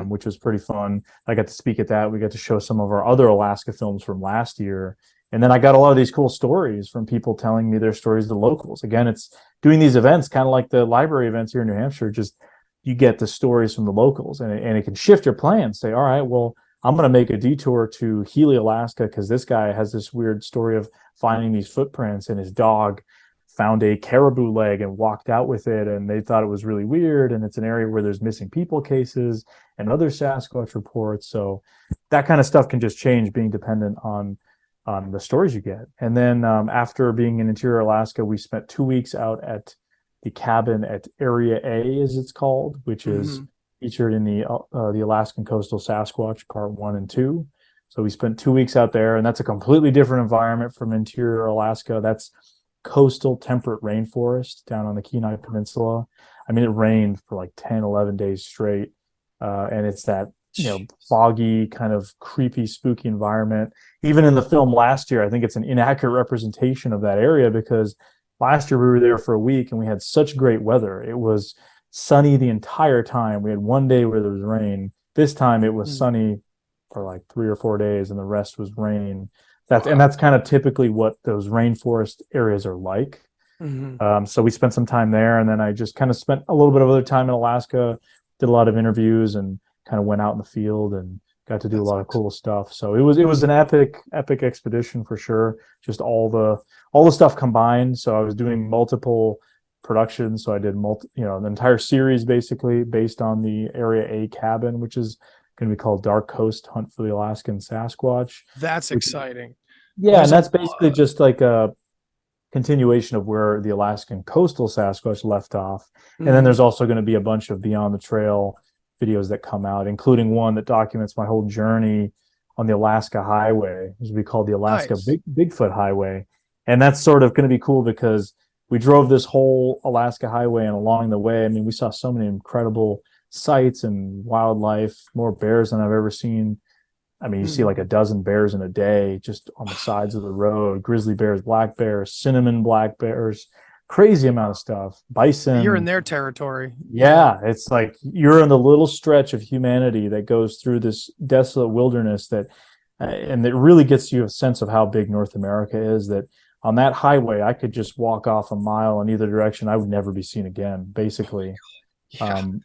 [SPEAKER 7] which was pretty fun. I got to speak at that. We got to show some of our other Alaska films from last year. And then I got a lot of these cool stories from people telling me their stories, the locals. Again, it's doing these events, kind of like the library events here in New Hampshire, just you get the stories from the locals, and it can shift your plans. Say, all right, well, I'm going to make a detour to Healy, Alaska, because this guy has this weird story of finding these footprints, and his dog found a caribou leg and walked out with it, and they thought it was really weird. And it's an area where there's missing people cases and other Sasquatch reports. So that kind of stuff can just change, being dependent on the stories you get. And then after being in interior Alaska, we spent 2 weeks out at the cabin at Area A, as it's called, which is featured in the Alaskan Coastal Sasquatch Part 1 and 2. So we spent 2 weeks out there, and that's a completely different environment from interior Alaska. That's coastal temperate rainforest down on the Kenai Peninsula. I mean, it rained for like 10, 11 days straight. And it's that foggy, kind of creepy, spooky environment. Even in the film last year, I think it's an inaccurate representation of that area, because last year we were there for a week and we had such great weather. It was sunny the entire time. We had one day where there was rain. This time it was sunny for like 3 or 4 days, and the rest was rain. That's kind of typically what those rainforest areas are like. So we spent some time there, and then I just kind of spent a little bit of other time in Alaska, did a lot of interviews, and kind of went out in the field and got to do a lot of cool stuff. So it was an epic expedition for sure. Just all the stuff combined. So I was doing multiple productions. So I did the entire series basically based on the Area A cabin, which is going to be called Dark Coast Hunt for the Alaskan Sasquatch.
[SPEAKER 1] That's exciting.
[SPEAKER 7] Yeah, and that's basically just like a continuation of where the Alaskan coastal Sasquatch left off. And then there's also going to be a bunch of Beyond the Trail videos that come out, including one that documents my whole journey on the Alaska Highway, which we call the Alaska Bigfoot Highway. And that's sort of going to be cool because we drove this whole Alaska Highway, and along the way, I mean, we saw so many incredible sights and wildlife, more bears than I've ever seen. I mean, you see like a dozen bears in a day just on the sides of the road, grizzly bears, black bears, cinnamon black bears, crazy amount of stuff. Bison.
[SPEAKER 1] You're in their territory.
[SPEAKER 7] Yeah, it's like you're in the little stretch of humanity that goes through this desolate wilderness and it really gets you a sense of how big North America is, that on that highway, I could just walk off a mile in either direction. I would never be seen again, basically.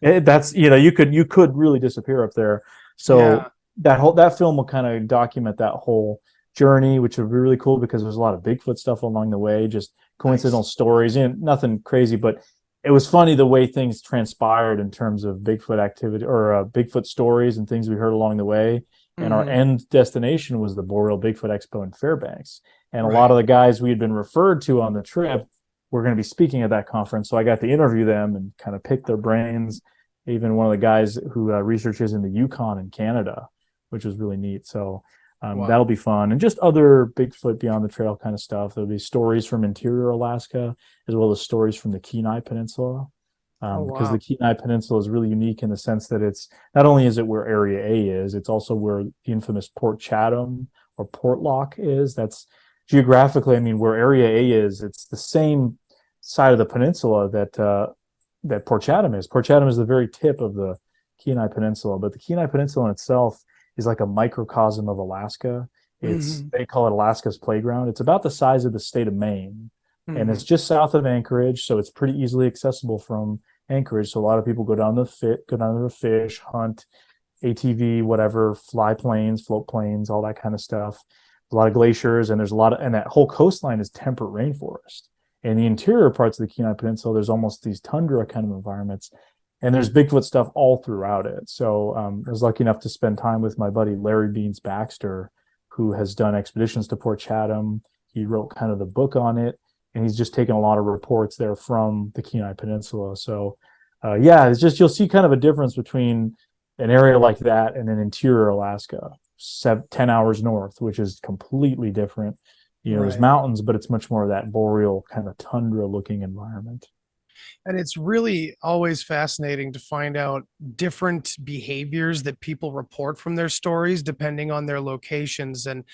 [SPEAKER 7] That's, you could really disappear up there. So that film will kind of document that whole journey, which would be really cool because there's a lot of Bigfoot stuff along the way, just coincidental stories, and nothing crazy, but it was funny the way things transpired in terms of Bigfoot activity or Bigfoot stories and things we heard along the way. And our end destination was the Boreal Bigfoot Expo in Fairbanks. And a lot of the guys we had been referred to on the trip were going to be speaking at that conference. So I got to interview them and kind of pick their brains. Even one of the guys who researches in the Yukon in Canada, which was really neat. So that'll be fun. And just other Bigfoot Beyond the Trail kind of stuff. There'll be stories from interior Alaska, as well as stories from the Kenai Peninsula. Because the Kenai Peninsula is really unique in the sense that it's not only is it where Area A is, it's also where the infamous Port Chatham or Portlock is. That's geographically, I mean, where Area A is, it's the same side of the peninsula that Port Chatham is. Port Chatham is the very tip of the Kenai Peninsula, but the Kenai Peninsula in itself is like a microcosm of Alaska. They call it Alaska's playground. It's about the size of the state of Maine. And it's just south of Anchorage, so it's pretty easily accessible from Anchorage. So a lot of people go down to fish, hunt, ATV, whatever, fly planes, float planes, all that kind of stuff. A lot of glaciers, and and that whole coastline is temperate rainforest. In the interior parts of the Kenai Peninsula, there's almost these tundra kind of environments, and there's Bigfoot stuff all throughout it. So I was lucky enough to spend time with my buddy Larry Beans Baxter, who has done expeditions to Port Chatham. He wrote kind of the book on it. And he's just taken a lot of reports there from the Kenai Peninsula. So, it's just, you'll see kind of a difference between an area like that and an interior Alaska, 10 hours north, which is completely different. There's mountains, but it's much more of that boreal kind of tundra looking environment.
[SPEAKER 1] And it's really always fascinating to find out different behaviors that people report from their stories, depending on their locations and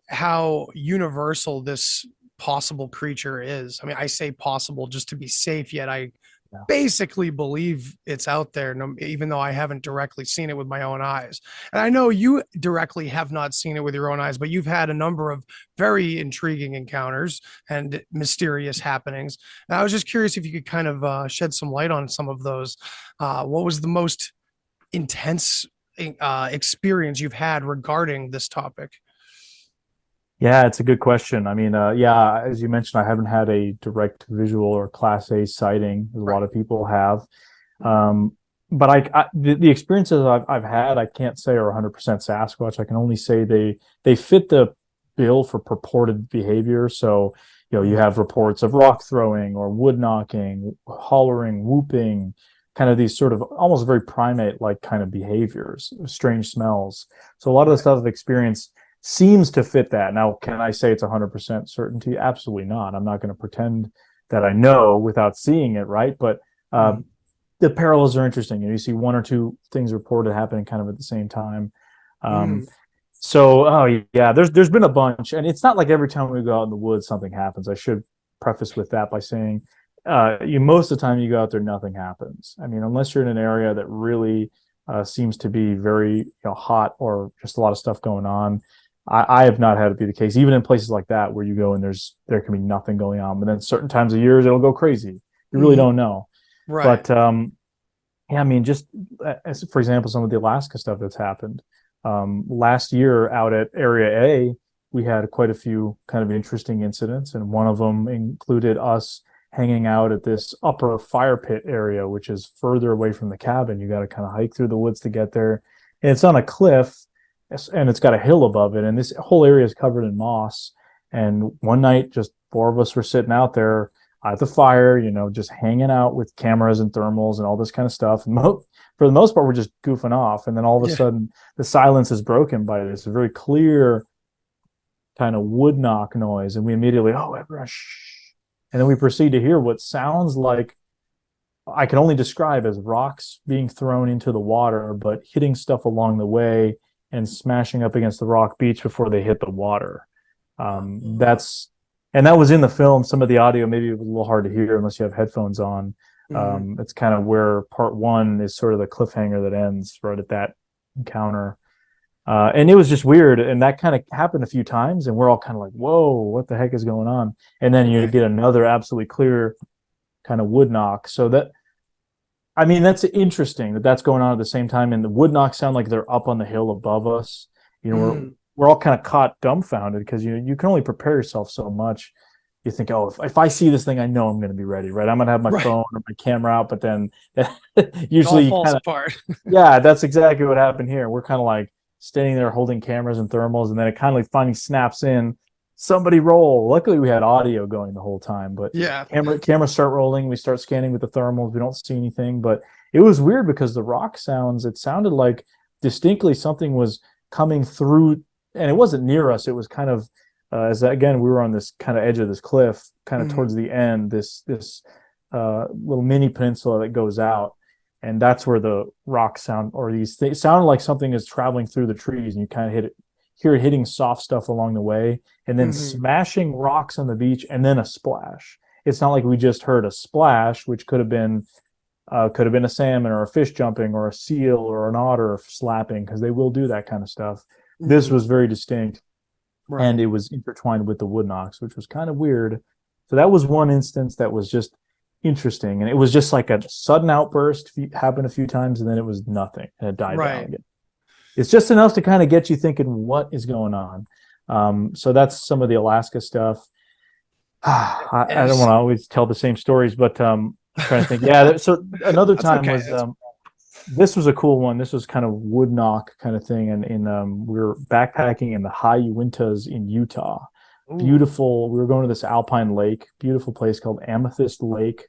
[SPEAKER 1] how universal this possible creature is. I mean, I say possible just to be safe, yet I basically believe it's out there, even though I haven't directly seen it with my own eyes. And I know you directly have not seen it with your own eyes, but you've had a number of very intriguing encounters and mysterious happenings. And I was just curious if you could kind of shed some light on some of those. What was the most intense experience you've had regarding this topic?
[SPEAKER 7] Yeah, it's a good question. I mean, as you mentioned, I haven't had a direct visual or Class A sighting, as a lot of people have. But the experiences I've had, I can't say are 100% Sasquatch. I can only say they fit the bill for purported behavior. So, you have reports of rock throwing or wood knocking, hollering, whooping, kind of these sort of almost very primate-like kind of behaviors, strange smells. So a lot of the stuff I've experienced seems to fit that. Now, can I say it's 100% certainty? Absolutely not. I'm not going to pretend that I know without seeing it, right? But the parallels are interesting. You see one or two things reported happening kind of at the same time. There's been a bunch, and it's not like every time we go out in the woods something happens. I should preface with that by saying most of the time you go out there, nothing happens. I mean, unless you're in an area that really seems to be very hot or just a lot of stuff going on. I have not had it be the case, even in places like that where you go and there can be nothing going on, but then certain times of years it'll go crazy. You really don't know.
[SPEAKER 1] Right.
[SPEAKER 7] But yeah, I mean, just as, for example, some of the Alaska stuff that's happened. Last year out at Area A, we had quite a few kind of interesting incidents, and one of them included us hanging out at this upper fire pit area, which is further away from the cabin. You got to kind of hike through the woods to get there. And it's on a cliff, and it's got a hill above it, and this whole area is covered in moss. And one night, just four of us were sitting out there at the fire, just hanging out with cameras and thermals and all this kind of stuff. And for the most part, we're just goofing off. And then all of a sudden, the silence is broken by this very clear kind of wood knock noise. And we immediately, everyone, shh. And then we proceed to hear what sounds like, I can only describe as rocks being thrown into the water, but hitting stuff along the way and smashing up against the rock beach before they hit the water. And that was in the film. Some of the audio maybe it was a little hard to hear unless you have headphones on. It's kind of where part one is sort of the cliffhanger that ends right at that encounter. And it was just weird. And that kind of happened a few times. And we're all kind of like, whoa, what the heck is going on? And then you get another absolutely clear kind of wood knock. So that's interesting that's going on at the same time. And the wood knocks sound like they're up on the hill above us. We're all kind of caught dumbfounded because you can only prepare yourself so much. You think, if I see this thing, I know I'm going to be ready, right? I'm going to have my phone or my camera out, but then usually
[SPEAKER 1] it all falls apart.
[SPEAKER 7] Yeah, that's exactly what happened here. We're kind of like standing there holding cameras and thermals, and then it kind of finally snaps in. Somebody roll. Luckily, we had audio going the whole time, but cameras start rolling. We start scanning with the thermals. We don't see anything, but it was weird because the rock sounds. It sounded like distinctly something was coming through. And it wasn't near us. It was kind of, we were on this kind of edge of this cliff, kind of towards the end, this little mini peninsula that goes out. And that's where the rock sound, or these things, sounded like something is traveling through the trees, and you kind of hear it hitting soft stuff along the way, and then smashing rocks on the beach, and then a splash. It's not like we just heard a splash, which could have been a salmon or a fish jumping or a seal or an otter slapping, because they will do that kind of stuff. This was very distinct, and it was intertwined with the wood knocks, which was kind of weird. So that was one instance that was just interesting, and it was just like a sudden outburst, happened a few times, and then it was nothing, and it died down again. It's just enough to kind of get you thinking, what is going on? So that's some of the Alaska stuff. I don't want to always tell the same stories, but I'm trying to think. Yeah, so another time was... this was a cool one. This was kind of wood knock kind of thing. And we were backpacking in the high Uintas in Utah. Ooh. Beautiful. We were going to this alpine lake, beautiful place called Amethyst Lake.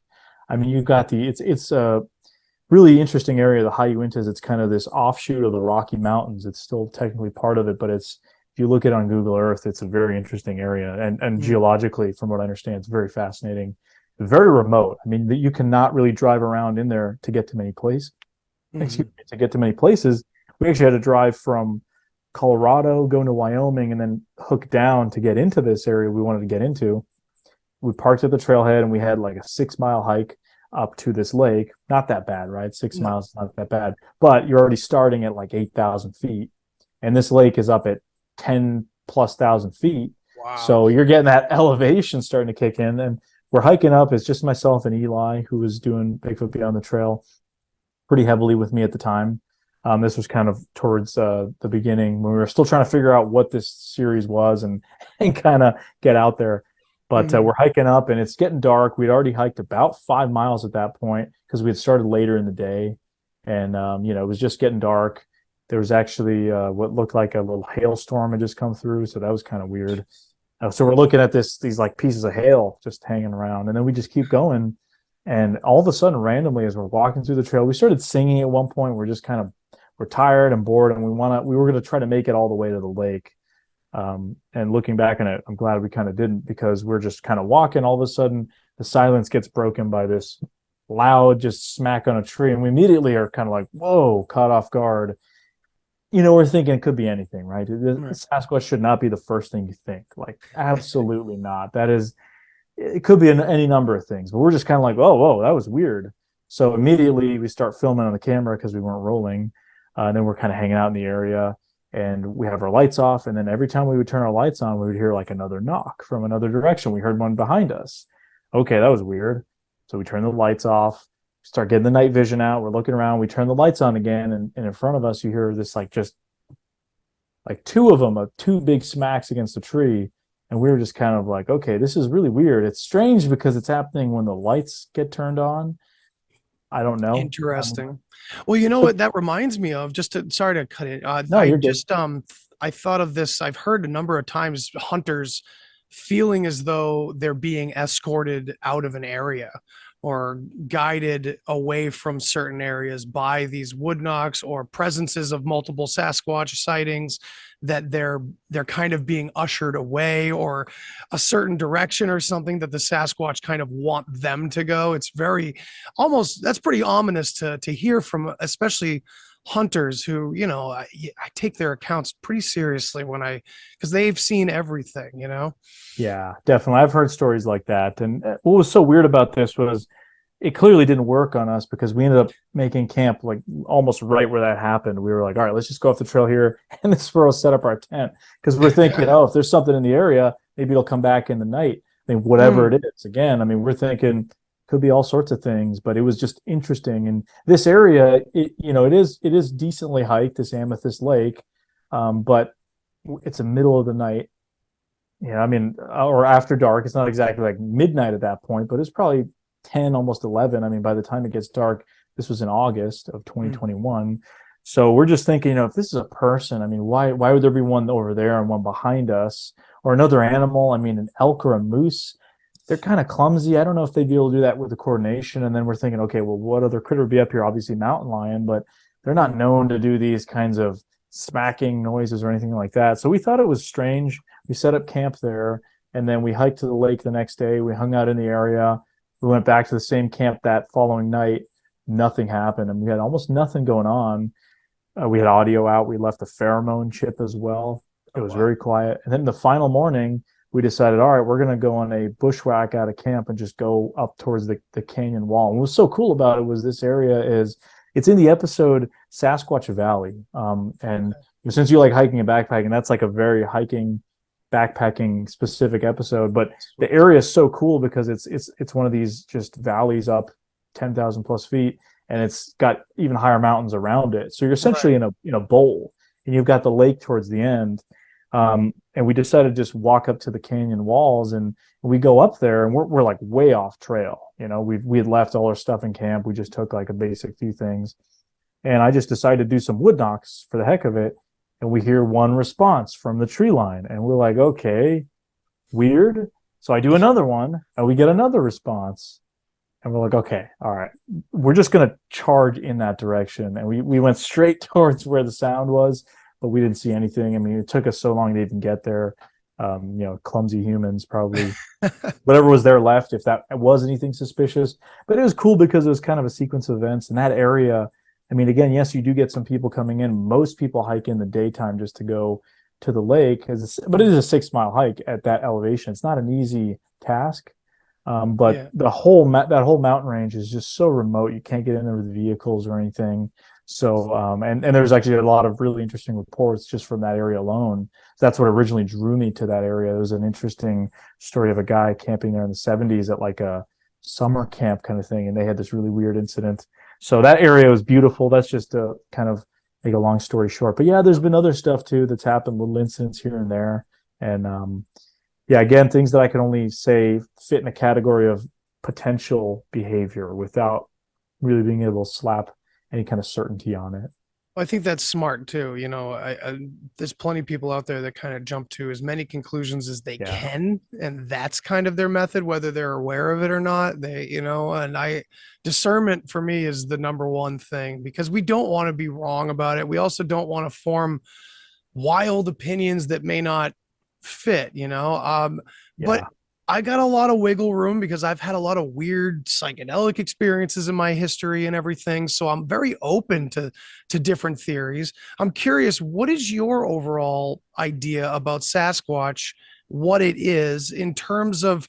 [SPEAKER 7] I mean, you've got it's a really interesting area, the high Uintas. It's kind of this offshoot of the Rocky Mountains. It's still technically part of it, but if you look at it on Google Earth, it's a very interesting area. And geologically, from what I understand, it's very fascinating, very remote. I mean, you cannot really drive around in there to get to many places. To get to many places. We actually had to drive from Colorado, go into Wyoming, and then hook down to get into this area we wanted to get into. We parked at the trailhead, and we had like a 6-mile hike up to this lake. Not that bad, right? 6 miles is not that bad. But you're already starting at like 8,000 feet. And this lake is up at 10+ thousand feet. Wow. So you're getting that elevation starting to kick in. And we're hiking up. It's just myself and Eli, who was doing Bigfoot Beyond the Trail pretty heavily with me at the time. This was kind of towards the beginning when we were still trying to figure out what this series was and kind of get out there. But we're hiking up, and it's getting dark. We'd already hiked about 5 miles at that point because we had started later in the day. And, it was just getting dark. There was actually what looked like a little hailstorm had just come through. So that was kind of weird. So we're looking at these like pieces of hail just hanging around. And then we just keep going. And all of a sudden, randomly, as we're walking through the trail, we started singing at one point. We're tired and bored, and we were going to try to make it all the way to the lake. And looking back on it, I'm glad we kind of didn't, because we're just kind of walking. All of a sudden, the silence gets broken by this loud just smack on a tree, and we immediately are kind of like, whoa, caught off guard. We're thinking it could be anything, right? Sasquatch should not be the first thing you think. Like, absolutely not. It could be any number of things, but we're just kind of like, oh, whoa, that was weird. So immediately we start filming on the camera because we weren't rolling. And then we're kind of hanging out in the area. and we have our lights off. And then every time we would turn our lights on, we would hear like another knock from another direction. We heard one behind us. Okay, that was weird. So we turn the lights off, start getting the night vision out. We're looking around. We turn the lights on again, and in front of us, you hear this like just like two of them, two big smacks against a tree. And we were just kind of like, okay, this is really weird. It's strange because it's happening when the lights get turned on. I don't know.
[SPEAKER 1] Interesting. Well, you know what that reminds me of, sorry to cut it.
[SPEAKER 7] No, you're good.
[SPEAKER 1] I thought of this. I've heard a number of times hunters feeling as though they're being escorted out of an area or guided away from certain areas by these wood knocks or presences of multiple Sasquatch sightings, that they're kind of being ushered away or a certain direction or something that the Sasquatch kind of want them to go. It's that's pretty ominous to hear from, especially hunters who, I take their accounts pretty seriously because they've seen everything,
[SPEAKER 7] Yeah, definitely. I've heard stories like that. And what was so weird about this was it clearly didn't work on us, because we ended up making camp like almost right where that happened. We were like, all right, let's just go off the trail here. And this is where we'll set up our tent, because we're thinking, oh, if there's something in the area, maybe it'll come back in the night. I mean, whatever it is. Again, I mean, we're thinking could be all sorts of things, but it was just interesting. And this area, it is decently hiked, this Amethyst Lake, but it's the middle of the night. I mean, or after dark. It's not exactly like midnight at that point, but it's probably 10, almost 11. I mean, by the time it gets dark, this was in August of 2021. So we're just thinking, if this is a person, I mean, why would there be one over there and one behind us, or another animal? I mean, an elk or a moose, they're kind of clumsy. I don't know if they'd be able to do that with the coordination. And then we're thinking, okay, well, what other critter would be up here? Obviously mountain lion, but they're not known to do these kinds of smacking noises or anything like that. So we thought it was strange. We set up camp there, and then we hiked to the lake the next day. We hung out in the area. We went back to the same camp that following night. Nothing happened, and we had almost nothing going on. We had audio out. We left a pheromone chip as well. It was very quiet. And then the final morning, we decided, all right, we're going to go on a bushwhack out of camp and just go up towards the canyon wall. And what was so cool about it was this area it's in the episode Sasquatch Valley. And since you like hiking and backpacking, that's like a very hiking, backpacking specific episode. But the area is so cool because it's one of these just valleys up 10,000 plus feet, and it's got even higher mountains around it. So you're essentially in a bowl, and you've got the lake towards the end. And we decided to just walk up to the canyon walls, and we go up there, and we're like way off trail. We had left all our stuff in camp. We just took like a basic few things, and I just decided to do some wood knocks for the heck of it. And we hear one response from the tree line, and we're like, okay, weird. So I do another one, and we get another response, and we're like, okay, all right, we're just going to charge in that direction. And we went straight towards where the sound was, but we didn't see anything. I mean, it took us so long to even get there. Clumsy humans, probably whatever was there left, if that was anything suspicious. But it was cool because it was kind of a sequence of events in that area. I mean, again, yes, you do get some people coming in. Most people hike in the daytime just to go to the lake, but it is a 6 mile hike at that elevation. It's not an easy task. But that whole mountain range is just so remote. You can't get in there with vehicles or anything. So, and there's actually a lot of really interesting reports just from that area alone. So that's what originally drew me to that area. It was an interesting story of a guy camping there in the 70s at like a summer camp kind of thing. And they had this really weird incident. So that area was beautiful. That's just to kind of make a long story short. But yeah, there's been other stuff too that's happened, little incidents here and there. And again, things that I can only say fit in a category of potential behavior without really being able to slap any kind of certainty on it.
[SPEAKER 1] I think that's smart too. There's plenty of people out there that kind of jump to as many conclusions as they can, and that's kind of their method, whether they're aware of it or not. Discernment for me is the number one thing, because we don't want to be wrong about it. We also don't want to form wild opinions that may not fit, but I got a lot of wiggle room because I've had a lot of weird psychedelic experiences in my history and everything. So I'm very open to different theories. I'm curious, what is your overall idea about Sasquatch, what it is in terms of,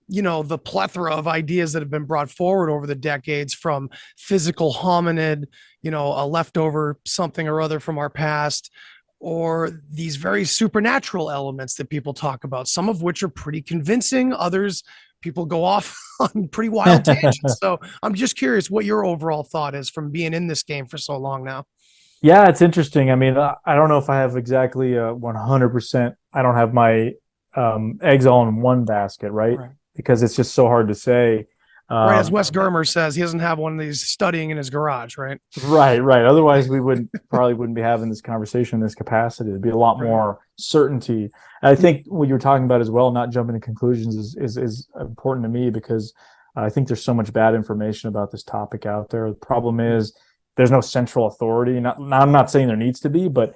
[SPEAKER 1] the plethora of ideas that have been brought forward over the decades, from physical hominid, a leftover something or other from our past, or these very supernatural elements that people talk about, some of which are pretty convincing. Others, people go off on pretty wild tangents. So I'm just curious what your overall thought is from being in this game for so long now.
[SPEAKER 7] Yeah, it's interesting. I mean, I don't know if I have exactly 100%. I don't have my eggs all in one basket, right? Because it's just so hard to say.
[SPEAKER 1] Right, as Wes Germer says, he doesn't have one of these studying in his garage, right?
[SPEAKER 7] Right. Otherwise, we probably wouldn't be having this conversation in this capacity. There'd be a lot more certainty. And I think what you're talking about as well, not jumping to conclusions, is important to me, because I think there's so much bad information about this topic out there. The problem is there's no central authority. I'm not saying there needs to be, but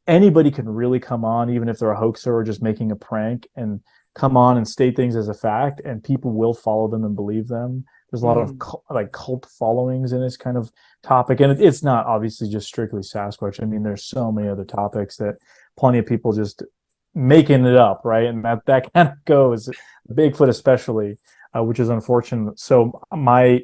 [SPEAKER 7] anybody can really come on, even if they're a hoaxer or just making a prank, and come on and state things as a fact, and people will follow them and believe them. There's a lot of cult followings in this kind of topic, and it's not obviously just strictly Sasquatch. I mean, there's so many other topics that plenty of people just making it up, right? And that kind of goes, Bigfoot especially, which is unfortunate. So my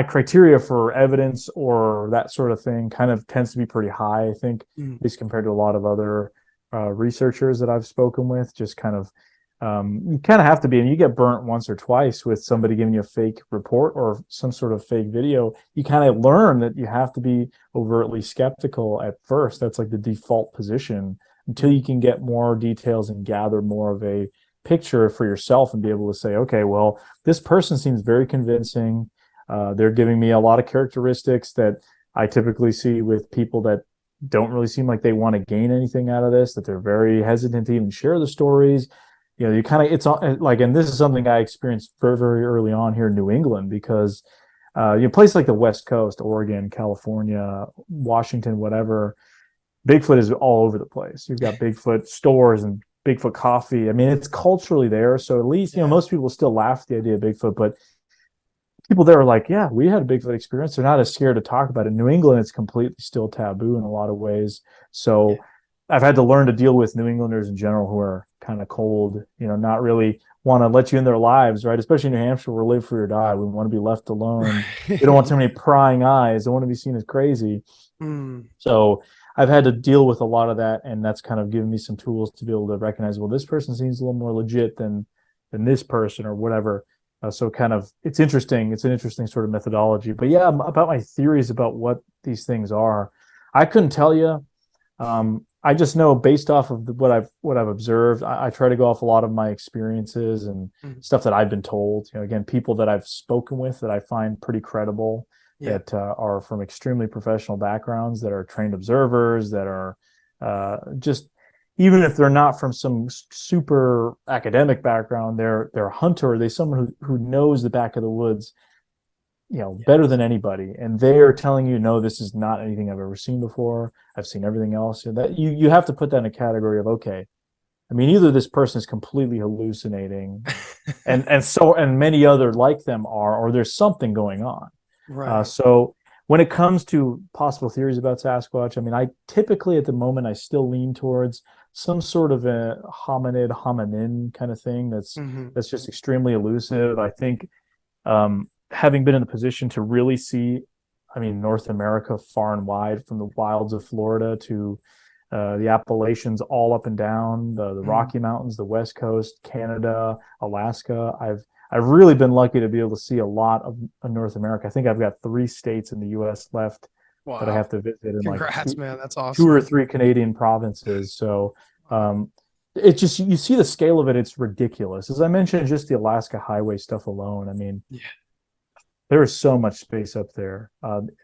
[SPEAKER 7] criteria for evidence or that sort of thing kind of tends to be pretty high, I think, at least compared to a lot of other researchers that I've spoken with. Just kind of you kind of have to be, and you get burnt once or twice with somebody giving you a fake report or some sort of fake video. You kind of learn that you have to be overtly skeptical at first. That's like the default position until you can get more details and gather more of a picture for yourself and be able to say, okay, well, this person seems very convincing. They're giving me a lot of characteristics that I typically see with people that don't really seem like they want to gain anything out of this, that they're very hesitant to even share the stories. You know, you kind of, it's like, and this is something I experienced very, very early on here in New England, because places like the West Coast, Oregon, California, Washington, whatever, Bigfoot is all over the place. You've got Bigfoot stores and Bigfoot coffee. I mean, it's culturally there. So at least, most people still laugh at the idea of Bigfoot, but people there are like, yeah, we had a Bigfoot experience. They're not as scared to talk about it. In New England, it's completely still taboo in a lot of ways. So I've had to learn to deal with New Englanders in general who are kind of cold, not really want to let you in their lives, right? Especially in New Hampshire, where live free or die. We want to be left alone. We don't want too many prying eyes. Don't want to be seen as crazy. So I've had to deal with a lot of that, and that's kind of given me some tools to be able to recognize, well, this person seems a little more legit than this person or whatever. So kind of, it's interesting. It's an interesting sort of methodology. But yeah, about my theories about what these things are, I couldn't tell you. I just know based off of what I've observed. I try to go off a lot of my experiences and stuff that I've been told. Again, people that I've spoken with that I find pretty credible, that are from extremely professional backgrounds, that are trained observers, that are just, even if they're not from some super academic background, they're a hunter. They're someone who knows the back of the woods, better than anybody. And they are telling you, no, this is not anything I've ever seen before. I've seen everything else. And that you have to put that in a category of, okay, I mean, either this person is completely hallucinating and many other like them are, or there's something going on.
[SPEAKER 1] Right.
[SPEAKER 7] So when it comes to possible theories about Sasquatch, I mean, I typically at the moment, I still lean towards some sort of a hominin kind of thing that's just extremely elusive. I think having been in the position to really see, I mean, North America far and wide, from the wilds of Florida to the Appalachians, all up and down the Rocky Mountains, the West Coast, Canada, Alaska. I've really been lucky to be able to see a lot of North America. I think I've got 3 states in the U.S. left that I have to visit. And
[SPEAKER 1] congrats, man. That's awesome.
[SPEAKER 7] 2 or 3 Canadian provinces. So it's just, you see the scale of it. It's ridiculous. As I mentioned, just the Alaska highway stuff alone. I mean, there is so much space up there.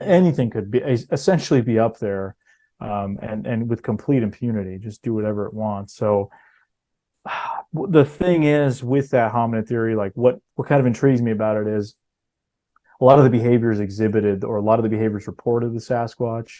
[SPEAKER 7] Anything could be essentially be up there, and with complete impunity, just do whatever it wants. So the thing is, with that hominid theory, like what kind of intrigues me about it is a lot of the behaviors exhibited, or a lot of the behaviors reported of the Sasquatch,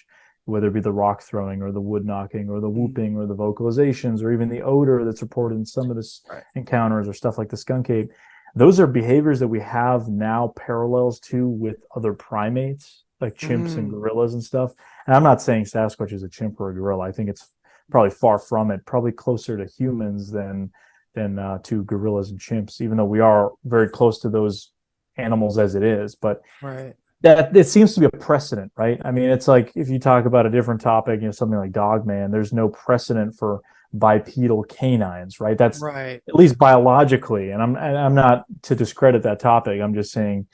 [SPEAKER 7] whether it be the rock throwing or the wood knocking or the whooping or the vocalizations or even the odor that's reported in some of the encounters or stuff like the skunk ape. Those are behaviors that we have now parallels to with other primates, like chimps and gorillas and stuff. And I'm not saying Sasquatch is a chimp or a gorilla. I think it's probably far from it, probably closer to humans than to gorillas and chimps, even though we are very close to those animals as it is. But that it seems to be a precedent, right? I mean, it's like if you talk about a different topic, something like Dogman, there's no precedent for bipedal canines, right? That's
[SPEAKER 1] Right.
[SPEAKER 7] at least biologically, and I'm not to discredit that topic. I'm just saying,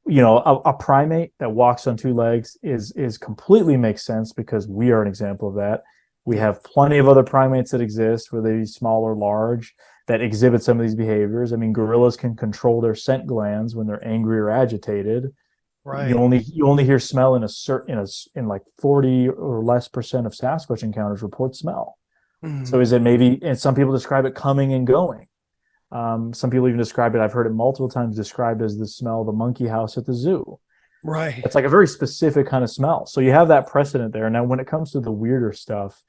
[SPEAKER 7] a primate that walks on two legs is completely makes sense because we are an example of that. We have plenty of other primates that exist, whether they be small or large, that exhibit some of these behaviors. I mean, gorillas can control their scent glands when they're angry or agitated.
[SPEAKER 1] Right.
[SPEAKER 7] You only hear smell in like 40 or less percent of Sasquatch encounters report smell.
[SPEAKER 1] Mhm.
[SPEAKER 7] So is it maybe, and some people describe it coming and going. Some people even describe it, I've heard it multiple times described as the smell of the monkey house at the zoo.
[SPEAKER 1] Right.
[SPEAKER 7] It's like a very specific kind of smell. So you have that precedent there. Now, when it comes to the weirder stuff,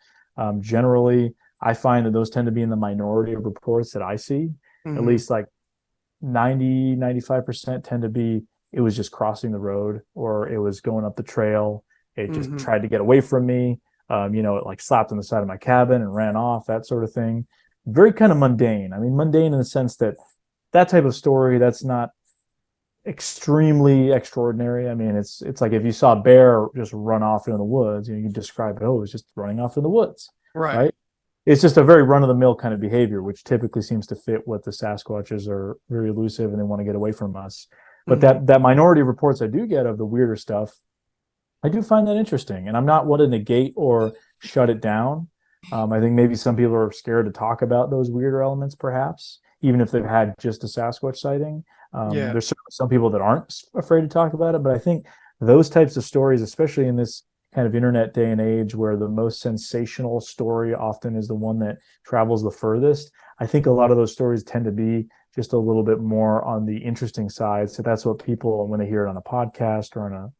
[SPEAKER 7] generally, I find that those tend to be in the minority of reports that I see. At least like 95% tend to be, it was just crossing the road or it was going up the trail. It just tried to get away from me. It like slapped on the side of my cabin and ran off, that sort of thing. Very kind of mundane. I mean, mundane in the sense that type of story, that's not extremely extraordinary. I mean, it's like if you saw a bear just run off into the woods, you can describe it, it was just running off in the woods, right? It's just a very run-of-the-mill kind of behavior, which typically seems to fit what the Sasquatches are very elusive and they want to get away from us. But that minority of reports I do get of the weirder stuff, I do find that interesting. And I'm not one to negate or shut it down. I think maybe some people are scared to talk about those weirder elements, perhaps, even if they've had just a Sasquatch sighting. There's certainly some people that aren't afraid to talk about it, but I think those types of stories, especially in this kind of internet day and age where the most sensational story often is the one that travels the furthest, I think a lot of those stories tend to be just a little bit more on the interesting side. So that's what people, when they hear it on a podcast or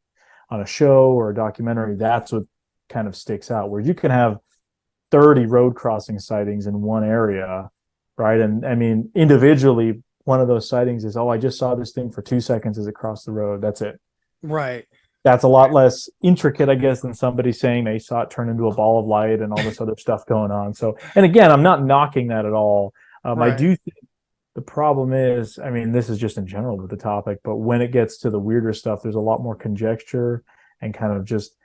[SPEAKER 7] on a show or a documentary, that's what kind of sticks out, where you can have 30 road crossing sightings in one area, right? And I mean, individually, one of those sightings is, I just saw this thing for 2 seconds as it crossed the road. That's it.
[SPEAKER 1] Right.
[SPEAKER 7] That's a lot less intricate, I guess, than somebody saying they saw it turn into a ball of light and all this other stuff going on. So, and again, I'm not knocking that at all. I do think the problem is, I mean, this is just in general with the topic, but when it gets to the weirder stuff, there's a lot more conjecture and kind of just,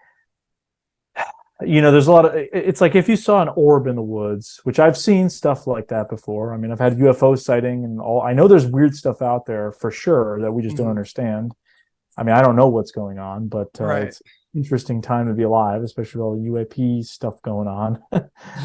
[SPEAKER 7] there's a lot of, it's like if you saw an orb in the woods, which I've seen stuff like that before. I mean, I've had UFO sighting and all. I know there's weird stuff out there for sure that we just don't understand. I mean, I don't know what's going on, but it's an interesting time to be alive, especially with all the UAP stuff going on.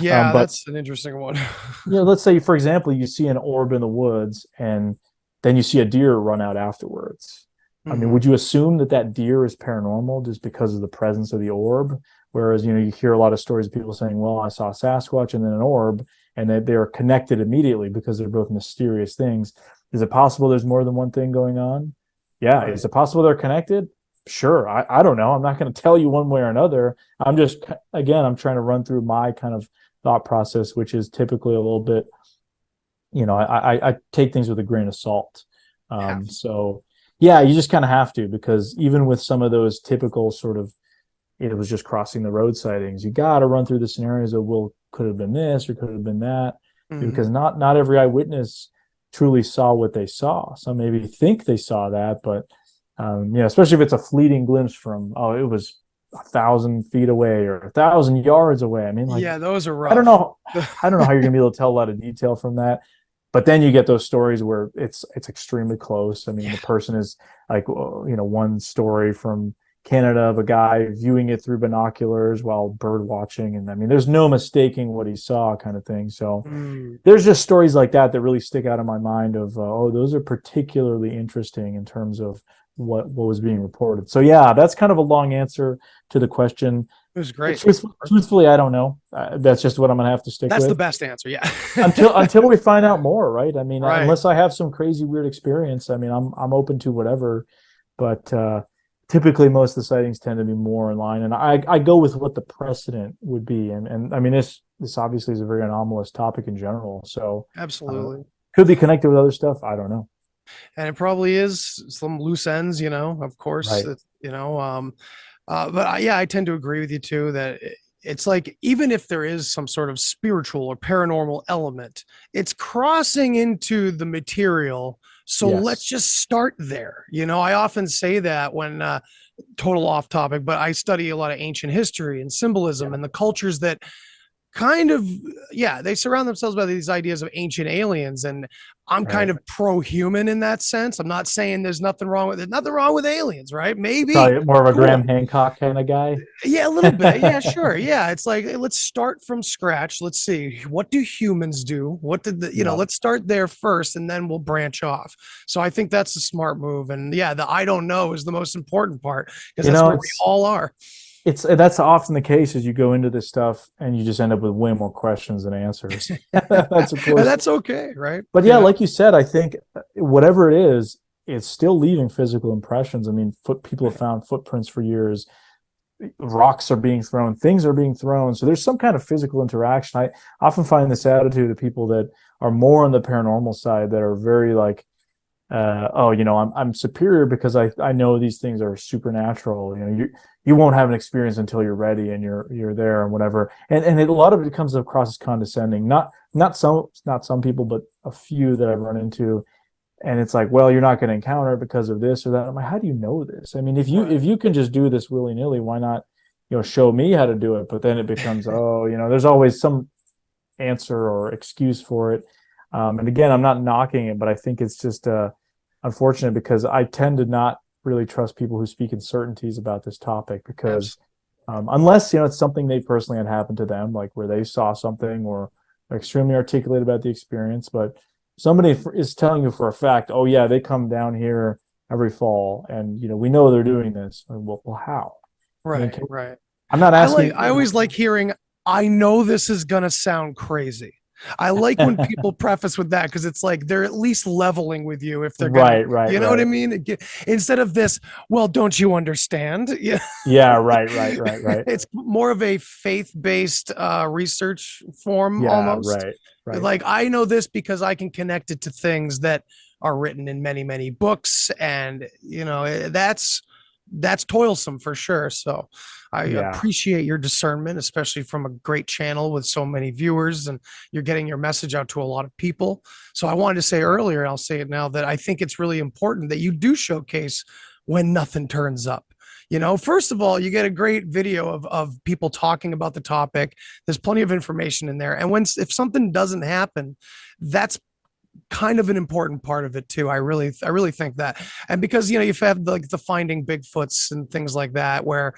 [SPEAKER 1] Yeah, that's an interesting one.
[SPEAKER 7] Let's say, for example, you see an orb in the woods and then you see a deer run out afterwards. I mean, would you assume that deer is paranormal just because of the presence of the orb? Whereas, you hear a lot of stories of people saying, well, I saw a Sasquatch and then an orb, and that they're connected immediately because they're both mysterious things. Is it possible there's more than one thing going on? Yeah. Is it possible they're connected? Sure. I don't know. I'm not going to tell you one way or another. I'm just, again, I'm trying to run through my kind of thought process, which is typically a little bit, I take things with a grain of salt. So yeah, you just kind of have to, because even with some of those typical sort of, it was just crossing the road sightings, you got to run through the scenarios of, well, could have been this or could have been that, because not every eyewitness truly saw what they saw. Some maybe think they saw that, but especially if it's a fleeting glimpse from, it was 1,000 feet away or 1,000 yards away. I mean, like,
[SPEAKER 1] those are rough.
[SPEAKER 7] I don't know how you're gonna be able to tell a lot of detail from that. But then you get those stories where it's extremely close. I mean, the person is like, one story from Canada of a guy viewing it through binoculars while bird watching, and I mean, there's no mistaking what he saw, kind of thing. So there's just stories like that really stick out in my mind of, those are particularly interesting in terms of what was being reported. So yeah, that's kind of a long answer to the question.
[SPEAKER 1] It was great.
[SPEAKER 7] Truthfully, I don't know. That's just what I'm gonna have to stick with.
[SPEAKER 1] That's the best answer. Yeah.
[SPEAKER 7] until we find out more, right? I mean, unless I have some crazy weird experience, I mean, I'm open to whatever, but typically most of the sightings tend to be more in line, and I go with what the precedent would be, and I mean, this obviously is a very anomalous topic in general, so
[SPEAKER 1] absolutely
[SPEAKER 7] could be connected with other stuff. I don't know,
[SPEAKER 1] and it probably is some loose ends, of course,
[SPEAKER 7] right.
[SPEAKER 1] But I tend to agree with you too that it's like, even if there is some sort of spiritual or paranormal element, it's crossing into the material So let's just start there. I often say that when total off topic, but I study a lot of ancient history and symbolism and the cultures that kind of, they surround themselves by these ideas of ancient aliens. And I'm kind of pro-human in that sense. I'm not saying there's nothing wrong with it. Nothing wrong with aliens, right? Maybe
[SPEAKER 7] probably more of a Graham Hancock kind of guy.
[SPEAKER 1] Yeah, a little bit. Yeah, sure. Yeah, it's like, hey, let's start from scratch. Let's see, what do humans do? What did let's start there first, and then we'll branch off. So I think that's a smart move. And yeah, the I don't know is the most important part, because that's where we all are.
[SPEAKER 7] That's often the case as you go into this stuff and you just end up with way more questions than answers. That's of course,
[SPEAKER 1] that's okay, right?
[SPEAKER 7] But yeah, like you said, I think whatever it is, it's still leaving physical impressions. I mean, people have found footprints for years. Rocks are being thrown, things are being thrown. So there's some kind of physical interaction. I often find this attitude of people that are more on the paranormal side, that are very like, I'm superior because I know these things are supernatural. You won't have an experience until you're ready and you're there and whatever. And a lot of it comes across as condescending. Not some people, but a few that I've run into. And it's like, well, you're not going to encounter it because of this or that. I'm like, how do you know this? I mean, if you can just do this willy nilly, why not, show me how to do it? But then it becomes, there's always some answer or excuse for it. And again, I'm not knocking it, but I think it's just unfortunate, because I tend to not really trust people who speak in certainties about this topic, because unless it's something they personally had happened to them, like where they saw something or are extremely articulate about the experience. But somebody is telling you for a fact, oh yeah, they come down here every fall, and we know they're doing this. Well, how?
[SPEAKER 1] Right, right.
[SPEAKER 7] I'm not asking.
[SPEAKER 1] I always like hearing, I know this is gonna sound crazy. I like when people preface with that, because it's like they're at least leveling with you if they're gonna,
[SPEAKER 7] right.
[SPEAKER 1] You know what I mean? Instead of this, well, don't you understand? Yeah.
[SPEAKER 7] Yeah. Right.
[SPEAKER 1] It's more of a faith-based research form, almost.
[SPEAKER 7] Right.
[SPEAKER 1] Like, I know this because I can connect it to things that are written in many, many books, and that's toilsome for sure. So I appreciate your discernment, especially from a great channel with so many viewers, and you're getting your message out to a lot of people. So I wanted to say earlier, and I'll say it now, that I think it's really important that you do showcase when nothing turns up. First of all, you get a great video of people talking about the topic. There's plenty of information in there. And if something doesn't happen, that's kind of an important part of it too. I really think that. And because you've had like the finding Bigfoots and things like that, where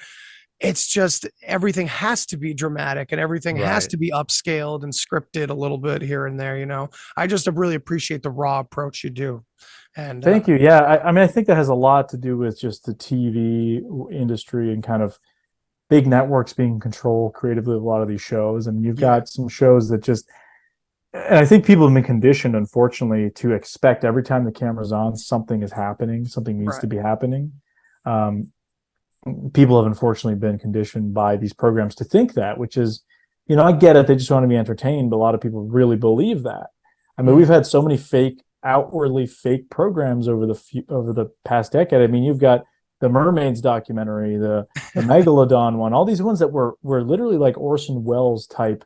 [SPEAKER 1] it's just everything has to be dramatic and everything has to be upscaled and scripted a little bit here and there. I just really appreciate the raw approach you do. And
[SPEAKER 7] thank you. Yeah, I mean, I think that has a lot to do with just the TV industry and kind of big networks being in control creatively of a lot of these shows. And you've got some shows that just, and I think people have been conditioned, unfortunately, to expect every time the camera's on, something is happening, something needs to be happening. People have unfortunately been conditioned by these programs to think that, which is, I get it, they just want to be entertained, but a lot of people really believe that. I mean, we've had so many outwardly fake programs over the past decade. I mean, you've got the Mermaids documentary, the Megalodon one, all these ones that were literally like Orson Welles type,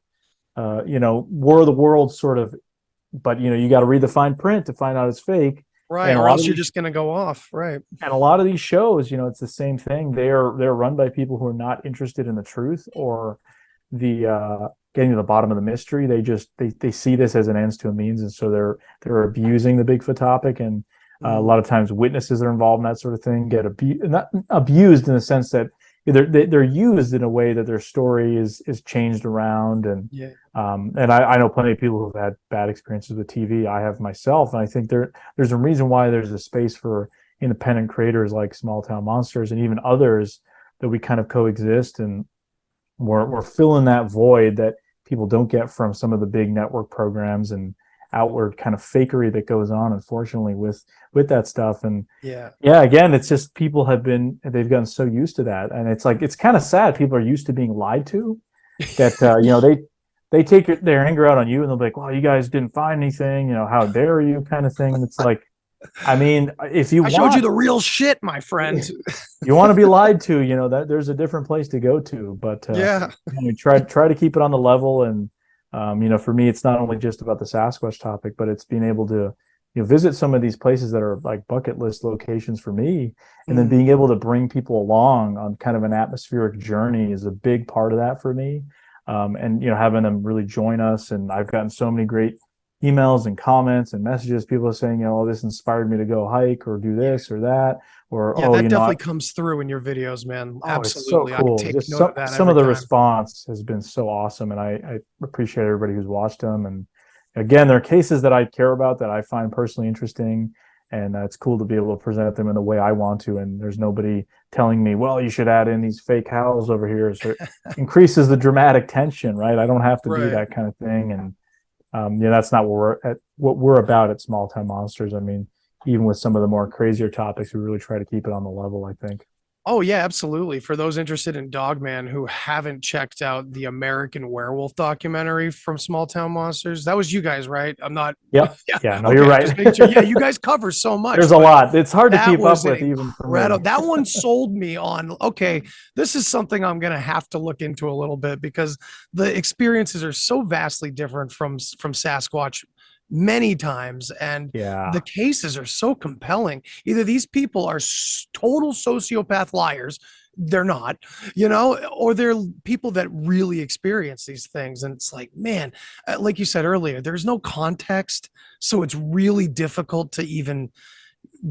[SPEAKER 7] War of the Worlds sort of, but you got to read the fine print to find out it's fake.
[SPEAKER 1] Right, or else you're just going to go off. Right. And
[SPEAKER 7] a lot of these shows, it's the same thing. They're run by people who are not interested in the truth or the getting to the bottom of the mystery. They see this as an ends to a means, and so they're abusing the Bigfoot topic. And a lot of times witnesses that are involved in that sort of thing get not abused in the sense that they're used in a way that their story is changed around. And I know plenty of people who've had bad experiences with TV. I have myself, and I think there's a reason why there's a space for independent creators like Small Town Monsters and even others, that we kind of coexist, and we're filling that void that people don't get from some of the big network programs and outward kind of fakery that goes on, unfortunately, with that stuff. And again, it's just people they've gotten so used to that, and it's like, it's kind of sad. People are used to being lied to, that they take their anger out on you, and they'll be like, well, you guys didn't find anything, how dare you, kind of thing. And it's like, I mean, if you
[SPEAKER 1] showed you the real shit, my friend.
[SPEAKER 7] You want to be lied to, that there's a different place to go to, but try to keep it on the level. And for me, it's not only just about the Sasquatch topic, but it's being able to visit some of these places that are like bucket list locations for me, and then
[SPEAKER 1] Mm.
[SPEAKER 7] being able to bring people along on kind of an atmospheric journey is a big part of that for me. And having them really join us, and I've gotten so many great emails and comments and messages, people saying, oh, this inspired me to go hike or do this or that, or
[SPEAKER 1] Yeah, that definitely comes through in your videos, man.
[SPEAKER 7] oh, it's so
[SPEAKER 1] Absolutely. I
[SPEAKER 7] cool.
[SPEAKER 1] take
[SPEAKER 7] Just
[SPEAKER 1] note of that
[SPEAKER 7] some of
[SPEAKER 1] every
[SPEAKER 7] the
[SPEAKER 1] time.
[SPEAKER 7] response has been so awesome, and I appreciate everybody who's watched them. And again, there are cases that I care about that I find personally interesting, and it's cool to be able to present them in the way I want to. And there's nobody telling me, well, you should add in these fake howls over here, so it increases the dramatic tension, right? I don't have to do
[SPEAKER 1] Right.
[SPEAKER 7] that kind of thing. And that's not what we're about at Small Town Monsters. I mean, even with some of the more crazier topics, we really try to keep it on the level, I think.
[SPEAKER 1] Oh yeah, absolutely. For those interested in Dogman who haven't checked out the American Werewolf documentary from Small Town Monsters, that was you guys, right? I'm not.
[SPEAKER 7] Yep.
[SPEAKER 1] Yeah.
[SPEAKER 7] Yeah. No,
[SPEAKER 1] Okay,
[SPEAKER 7] you're
[SPEAKER 1] just making sure. Yeah, you
[SPEAKER 7] right.
[SPEAKER 1] guys cover so much.
[SPEAKER 7] There's a
[SPEAKER 1] but
[SPEAKER 7] lot. It's hard to
[SPEAKER 1] that
[SPEAKER 7] keep up
[SPEAKER 1] was
[SPEAKER 7] with, even for me.
[SPEAKER 1] incredible. That one sold me on. Okay, this is something I'm gonna have to look into a little bit, because the experiences are so vastly different from Sasquatch many times, and
[SPEAKER 7] Yeah.
[SPEAKER 1] the cases are so compelling. Either these people are total sociopath liars, they're not, or they're people that really experience these things. And it's like, man, like you said earlier, there's no context, so it's really difficult to even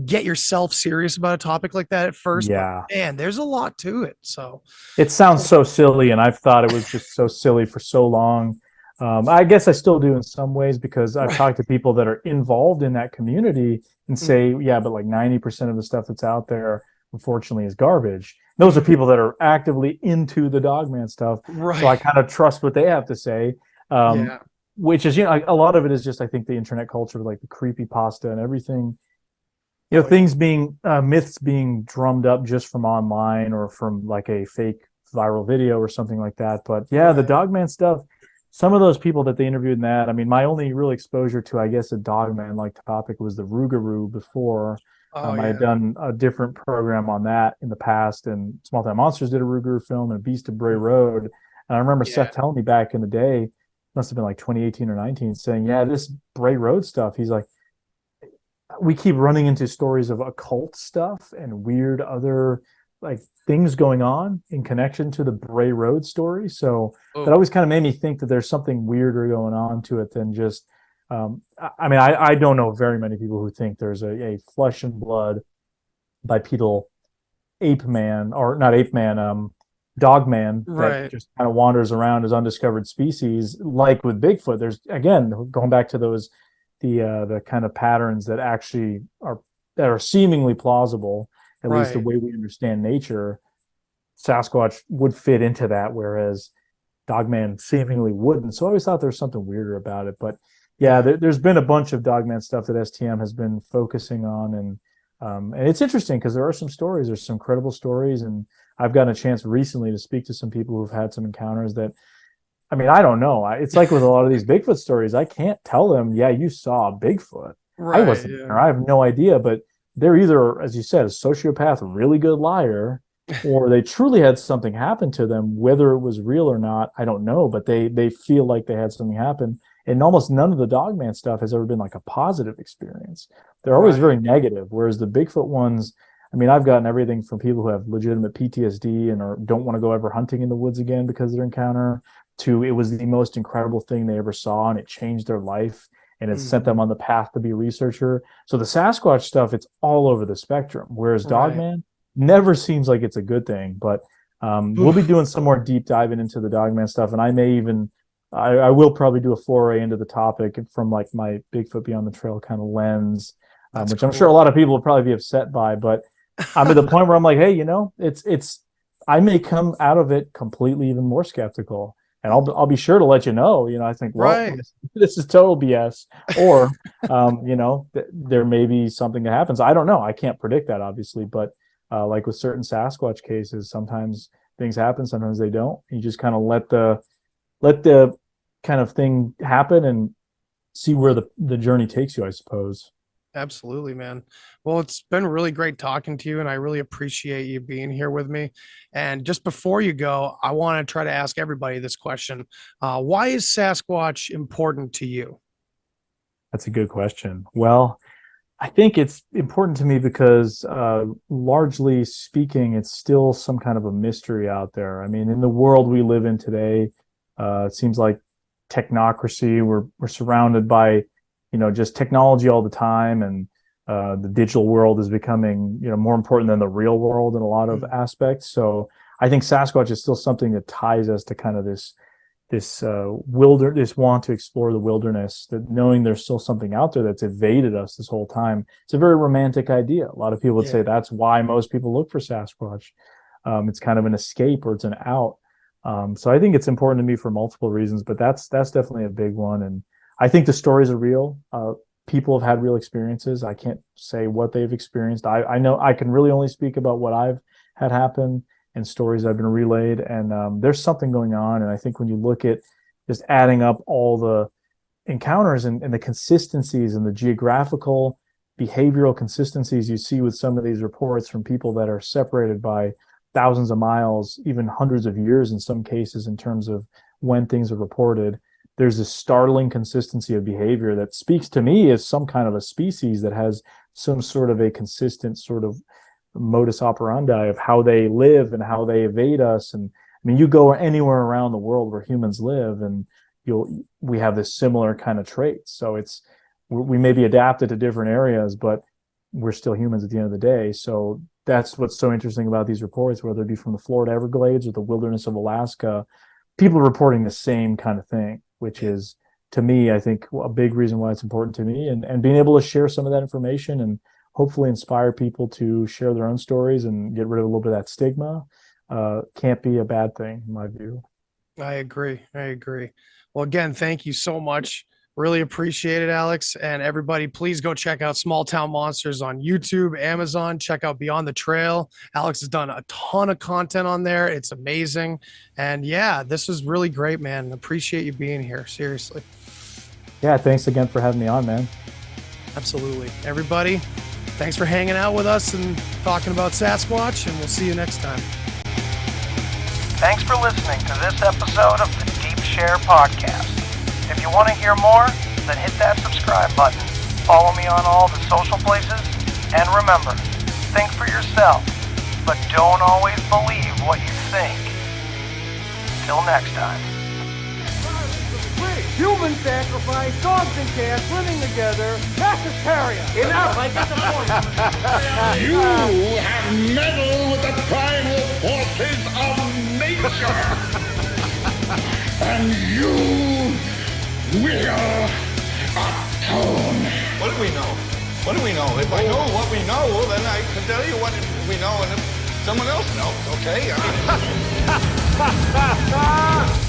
[SPEAKER 1] get yourself serious about a topic like that at first.
[SPEAKER 7] Yeah.
[SPEAKER 1] But man, there's a lot to it. So
[SPEAKER 7] It sounds so silly, and I've thought it was just so silly for so long. I guess I still do in some ways, because I've talked to people that are involved in that community and say, yeah, but like 90% of the stuff that's out there, unfortunately, is garbage. Those are people that are actively into the Dogman stuff.
[SPEAKER 1] right.
[SPEAKER 7] So I kind of trust what they have to say.
[SPEAKER 1] Yeah.
[SPEAKER 7] Which is, a lot of it is just, I think, the internet culture, like the creepypasta and everything. Things being myths being drummed up just from online or from like a fake viral video or something like that. But yeah, the Dogman stuff, some of those people that they interviewed in that, I mean, my only real exposure to, I guess, a Dogman like topic was the Rougarou before. I had done a different program on that in the past, and Small Town Monsters did a Rougarou film, and Beast of Bray Road. And I remember Seth telling me back in the day, must have been like 2018 or 19, saying, yeah, this Bray Road stuff, he's like, we keep running into stories of occult stuff and weird other like things going on in connection to the Bray Road story. So that always kind of made me think that there's something weirder going on to it than just, I don't know very many people who think there's a flesh and blood bipedal ape man, or not ape man, dog man that just kind of wanders around as undiscovered species. Like with Bigfoot, there's, again, going back to those, the kind of patterns that actually are seemingly plausible, at least the way we understand nature. Sasquatch would fit into that, whereas Dogman seemingly wouldn't. So I always thought there was something weirder about it. But yeah, there's been a bunch of Dogman stuff that STM has been focusing on, and it's interesting because there are some stories. There's some credible stories, and I've gotten a chance recently to speak to some people who've had some encounters that, I mean, I don't know. It's like with a lot of these Bigfoot stories, I can't tell them, yeah, you saw a Bigfoot. I wasn't there. I have no idea, but they're either, as you said, a sociopath, a really good liar, or they truly had something happen to them. Whether it was real or not, I don't know, but they feel like they had something happen. And almost none of the Dogman stuff has ever been like a positive experience. They're always very negative, whereas the Bigfoot ones, I mean, I've gotten everything from people who have legitimate PTSD and or don't want to go ever hunting in the woods again because of their encounter, to it was the most incredible thing they ever saw and it changed their life and it sent them on the path to be a researcher. So the Sasquatch stuff, it's all over the spectrum, whereas Dogman never seems like it's a good thing. But we'll be doing some more deep diving into the Dogman stuff, and I may even I will probably do a foray into the topic from like my Bigfoot Beyond the Trail kind of lens, which I'm sure a lot of people will probably be upset by, but I'm at the point where I'm like, hey, it's I may come out of it completely even more skeptical. And I'll be sure to let you know. I think, well, this is total BS, or there may be something that happens. I don't know. I can't predict that, obviously, but like with certain Sasquatch cases, sometimes things happen, sometimes they don't. You just kind of let the kind of thing happen and see where the journey takes you, I suppose.
[SPEAKER 1] Absolutely, man. Well, it's been really great talking to you, and I really appreciate you being here with me. And just before you go, I want to try to ask everybody this question. Why is Sasquatch important to you?
[SPEAKER 7] That's a good question. Well, I think it's important to me because, largely speaking, it's still some kind of a mystery out there. I mean, in the world we live in today, it seems like technocracy. We're surrounded by, just technology all the time, and the digital world is becoming, more important than the real world in a lot of aspects. So I think Sasquatch is still something that ties us to kind of this want to explore the wilderness, that knowing there's still something out there that's evaded us this whole time. It's a very romantic idea. A lot of people would say that's why most people look for Sasquatch. It's kind of an escape, or it's an out. So I think it's important to me for multiple reasons, but that's definitely a big one. And I think the stories are real. People have had real experiences. I can't say what they've experienced. I know I can really only speak about what I've had happen and stories I've been relayed. And there's something going on. And I think when you look at just adding up all the encounters and the consistencies and the geographical behavioral consistencies you see with some of these reports from people that are separated by thousands of miles, even hundreds of years in some cases, in terms of when things are reported, there's this startling consistency of behavior that speaks to me as some kind of a species that has some sort of a consistent sort of modus operandi of how they live and how they evade us. And I mean, you go anywhere around the world where humans live, and we have this similar kind of traits. So we may be adapted to different areas, but we're still humans at the end of the day. So that's what's so interesting about these reports, whether it be from the Florida Everglades or the wilderness of Alaska. People are reporting the same kind of thing, which is, to me, I think a big reason why it's important to me, and being able to share some of that information and hopefully inspire people to share their own stories and get rid of a little bit of that stigma can't be a bad thing, in my view.
[SPEAKER 1] I agree. Well, again, thank you so much. Really appreciate it, Aleks. And everybody, please go check out Small Town Monsters on YouTube, Amazon. Check out Beyond the Trail. Aleks has done a ton of content on there. It's amazing. And yeah, this was really great, man. Appreciate you being here. Seriously.
[SPEAKER 7] Yeah, thanks again for having me on, man.
[SPEAKER 1] Absolutely. Everybody, thanks for hanging out with us and talking about Sasquatch, and we'll see you next time.
[SPEAKER 8] Thanks for listening to this episode of the Deep Share Podcast. If you want to hear more, then hit that subscribe button. Follow me on all the social places. And remember, think for yourself, but don't always believe what you think. Till next time.
[SPEAKER 2] Human sacrifice, dogs and cats living together, mass hysteria. Enough, I get the point.
[SPEAKER 9] You have meddled with the primal forces of nature. And you will atone.
[SPEAKER 10] What do we know? What do we know? If I know what we know, then I can tell you what we know, and if someone else knows, okay? I mean...